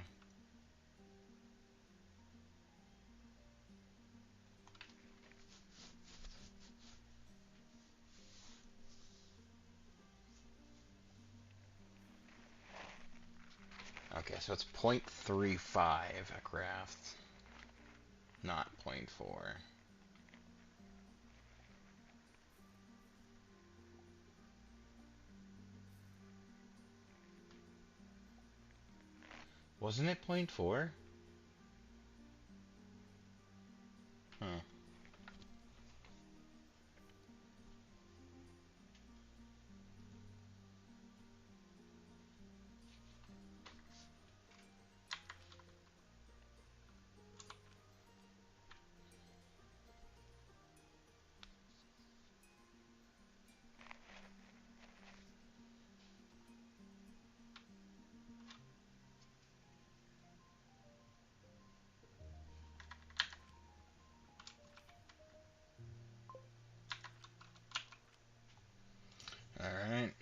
Okay, so it's 0.35 a craft, not 0.4. Wasn't it 0.4? Huh. Alright.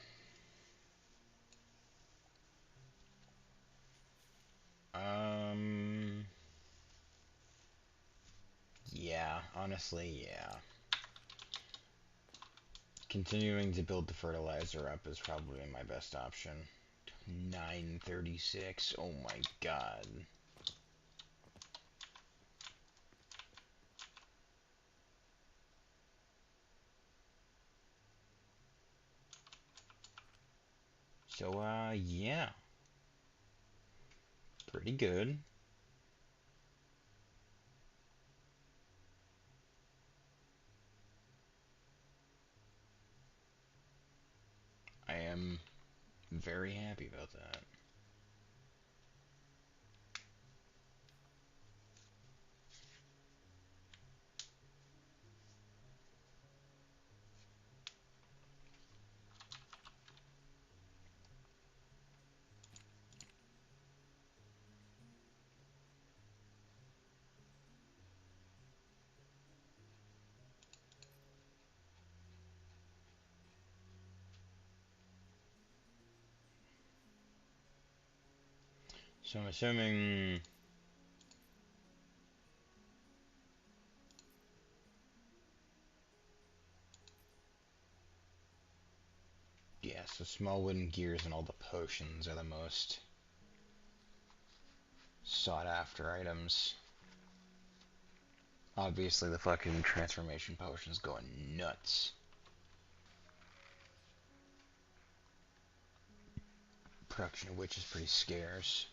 Yeah, honestly, yeah. Continuing to build the fertilizer up is probably my best option. 936, oh my god. So, yeah. Pretty good. I am very happy about that. So I'm assuming... Yeah, so small wooden gears and all the potions are the most sought after items. Obviously the fucking transformation potion's going nuts. Production of which is pretty scarce.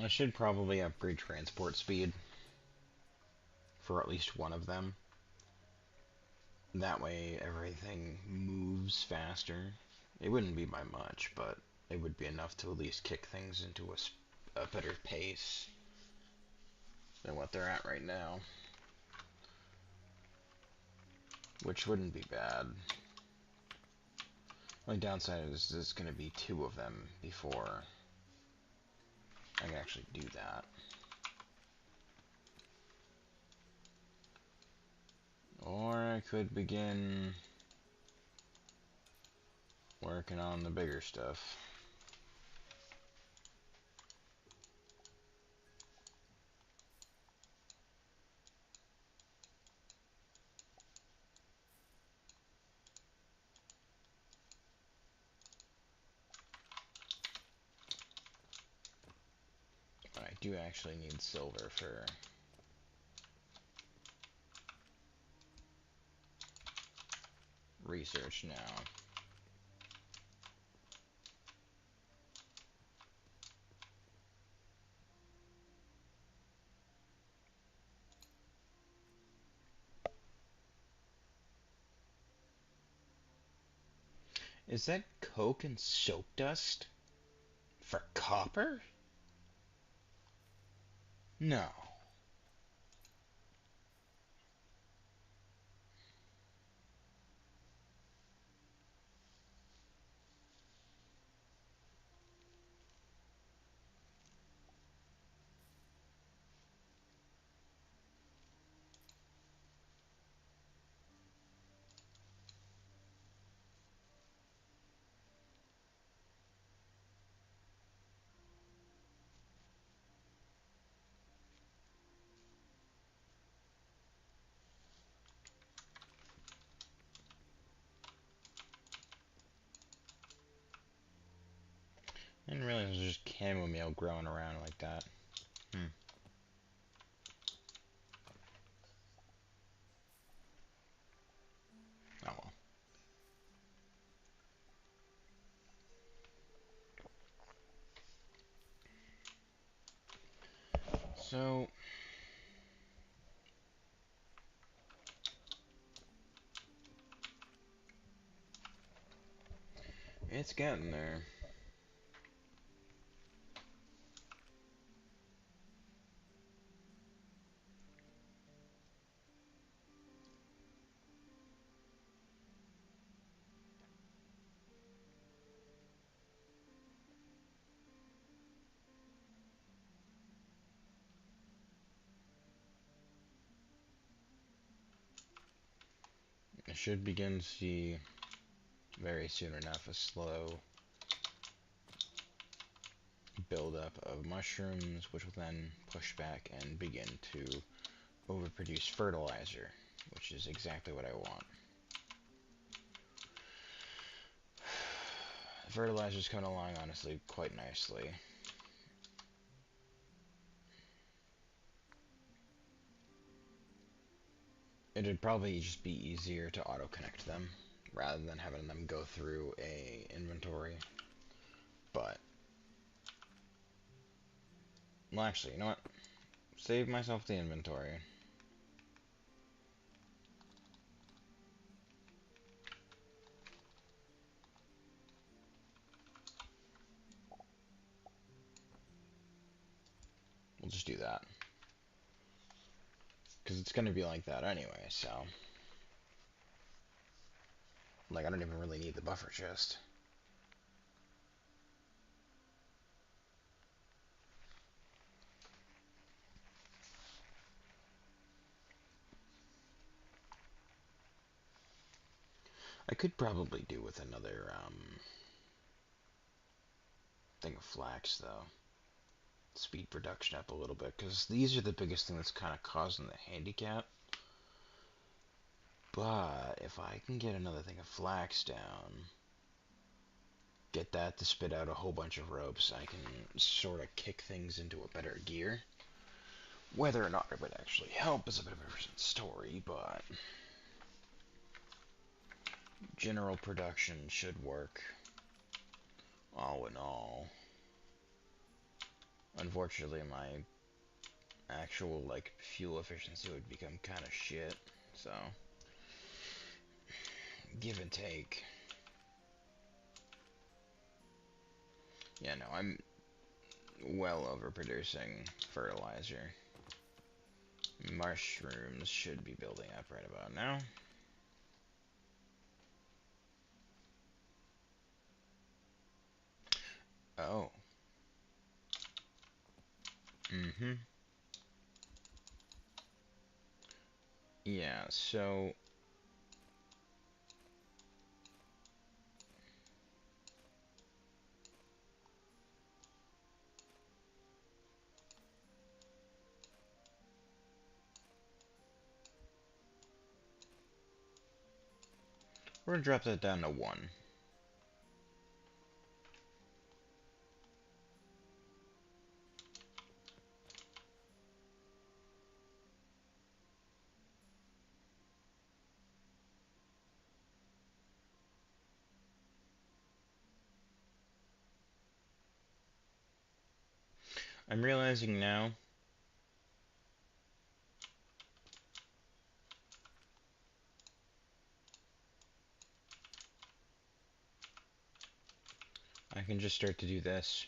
I should probably upgrade transport speed for at least one of them. That way everything moves faster. It wouldn't be by much, but it would be enough to at least kick things into a better pace than what they're at right now. Which wouldn't be bad. My downside is there's going to be two of them before I can actually do that. Or I could begin working on the bigger stuff. But I do actually need silver for research now. Is that coke and soap dust? For copper? No. I didn't realize it was just chamomile growing around like that. Hmm. Oh well. So, it's getting there. I should begin to see very soon enough a slow buildup of mushrooms, which will then push back and begin to overproduce fertilizer, which is exactly what I want. The fertilizer's coming along, honestly, quite nicely. It'd probably just be easier to auto-connect them, rather than having them go through a inventory. But, well, actually, you know what? Save myself the inventory. We'll just do that. Because it's going to be like that anyway, so... Like, I don't even really need the buffer chest. I could probably do with another, thing of flax, though. Speed production up a little bit, because these are the biggest thing that's kind of causing the handicap. But if I can get another thing of flax down, get that to spit out a whole bunch of ropes, I can sort of kick things into a better gear. Whether or not it would actually help is a bit of a different story, but general production should work all in all. Unfortunately, my actual, like, fuel efficiency would become kind of shit, so give and take. Yeah, no, I'm well overproducing fertilizer. Mushrooms should be building up right about now. Oh. Mm-hmm. Yeah, so... we're gonna drop that down to 1. I'm realizing now I can just start to do this.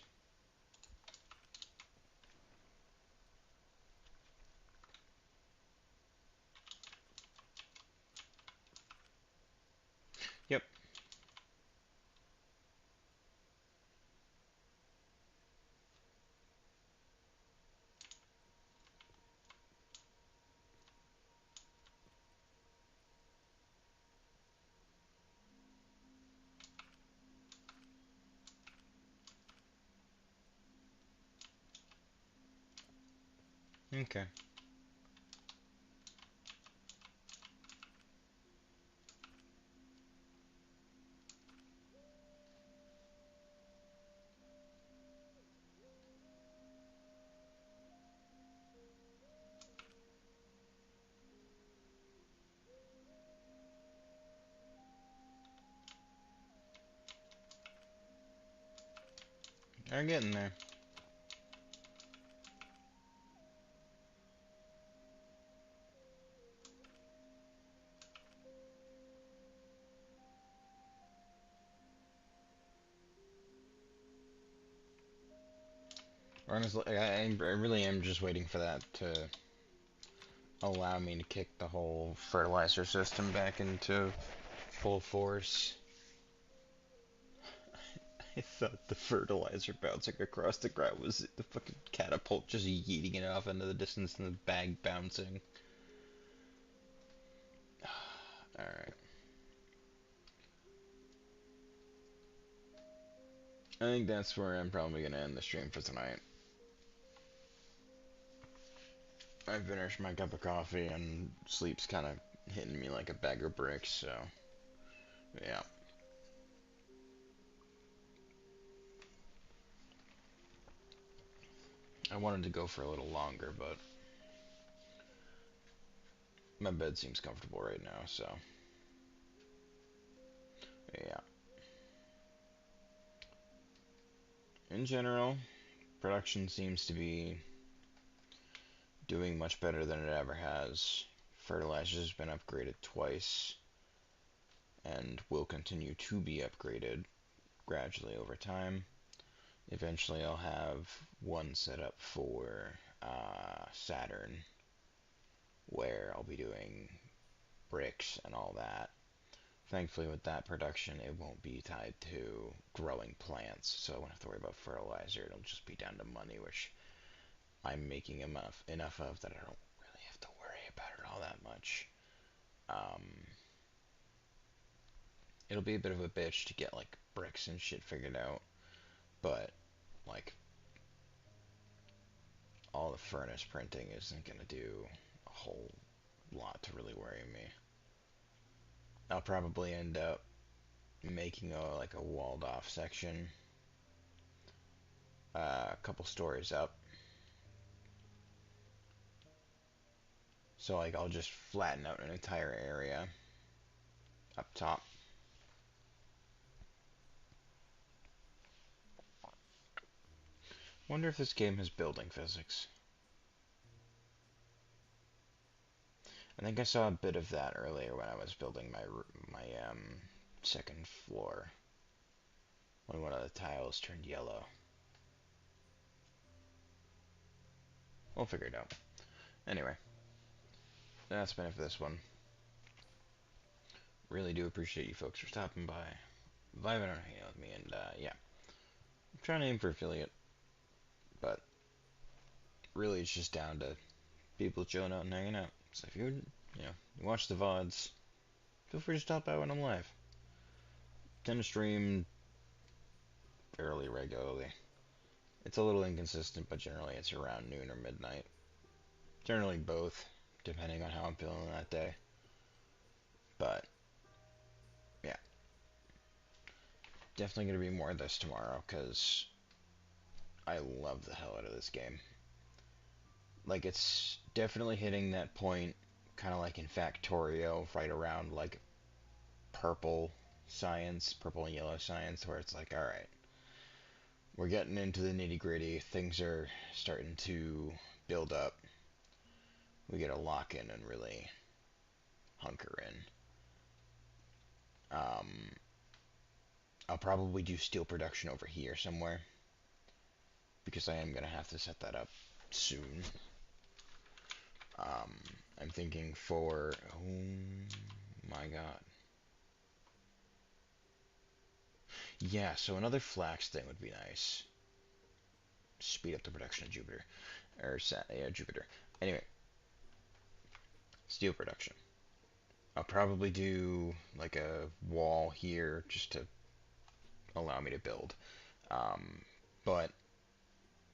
Okay. They're getting there. Honestly, I really am just waiting for that to allow me to kick the whole fertilizer system back into full force. I thought the fertilizer bouncing across the ground was the fucking catapult just yeeting it off into the distance and the bag bouncing. Alright. I think that's where I'm probably going to end the stream for tonight. I finished my cup of coffee and sleep's kind of hitting me like a bag of bricks, so yeah. I wanted to go for a little longer, but my bed seems comfortable right now, so yeah. In general, production seems to be doing much better than it ever has. Fertilizer's been upgraded twice and will continue to be upgraded gradually over time. Eventually, I'll have one set up for Saturn where I'll be doing bricks and all that. Thankfully, with that production, it won't be tied to growing plants, so I won't have to worry about fertilizer. It'll just be down to money, which I'm making enough of that I don't really have to worry about it all that much. Um, it'll be a bit of a bitch to get like bricks and shit figured out, but like all the furnace printing isn't gonna do a whole lot to really worry me. I'll probably end up making a walled off section, a couple stories up. So like I'll just flatten out an entire area up top. Wonder if this game has building physics. I think I saw a bit of that earlier when I was building my second floor when one of the tiles turned yellow. We'll figure it out. Anyway, that's been it for this one. Really do appreciate you folks for stopping by, vibing and hanging out with me, and yeah, I'm trying to aim for affiliate, but really it's just down to people chilling out and hanging out. So if you watch the VODs, feel free to stop by when I'm live. Tend to stream fairly regularly. It's a little inconsistent, but generally it's around noon or midnight. Generally both, depending on how I'm feeling that day. But yeah, definitely going to be more of this tomorrow because I love the hell out of this game. Like, it's definitely hitting that point, kind of like in Factorio, right around like purple science, purple and yellow science, where it's like, alright, we're getting into the nitty gritty, things are starting to build up. We get to lock in and really hunker in. I'll probably do steel production over here somewhere because I am going to have to set that up soon. I'm thinking for, oh my god. Yeah, so another flax thing would be nice. Speed up the production of Jupiter. Yeah, Jupiter. Anyway, steel production. I'll probably do like a wall here just to allow me to build. But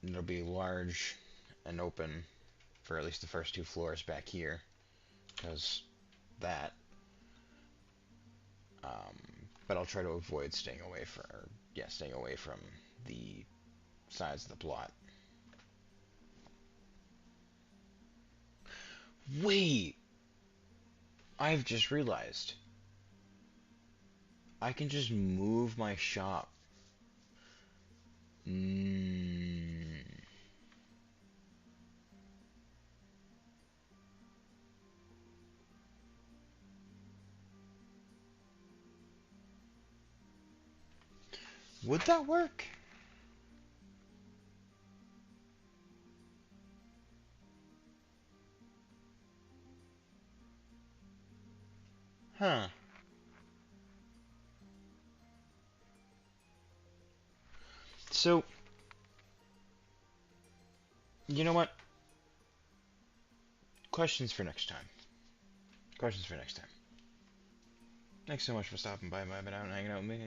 it'll be large and open for at least the first 2 floors back here, because that. But I'll try to avoid staying away from the sides of the plot. Wait! I've just realized. I can just move my shop. Would that work? Huh. So, you know what? Questions for next time. Questions for next time. Thanks so much for stopping by, and hanging out with me. And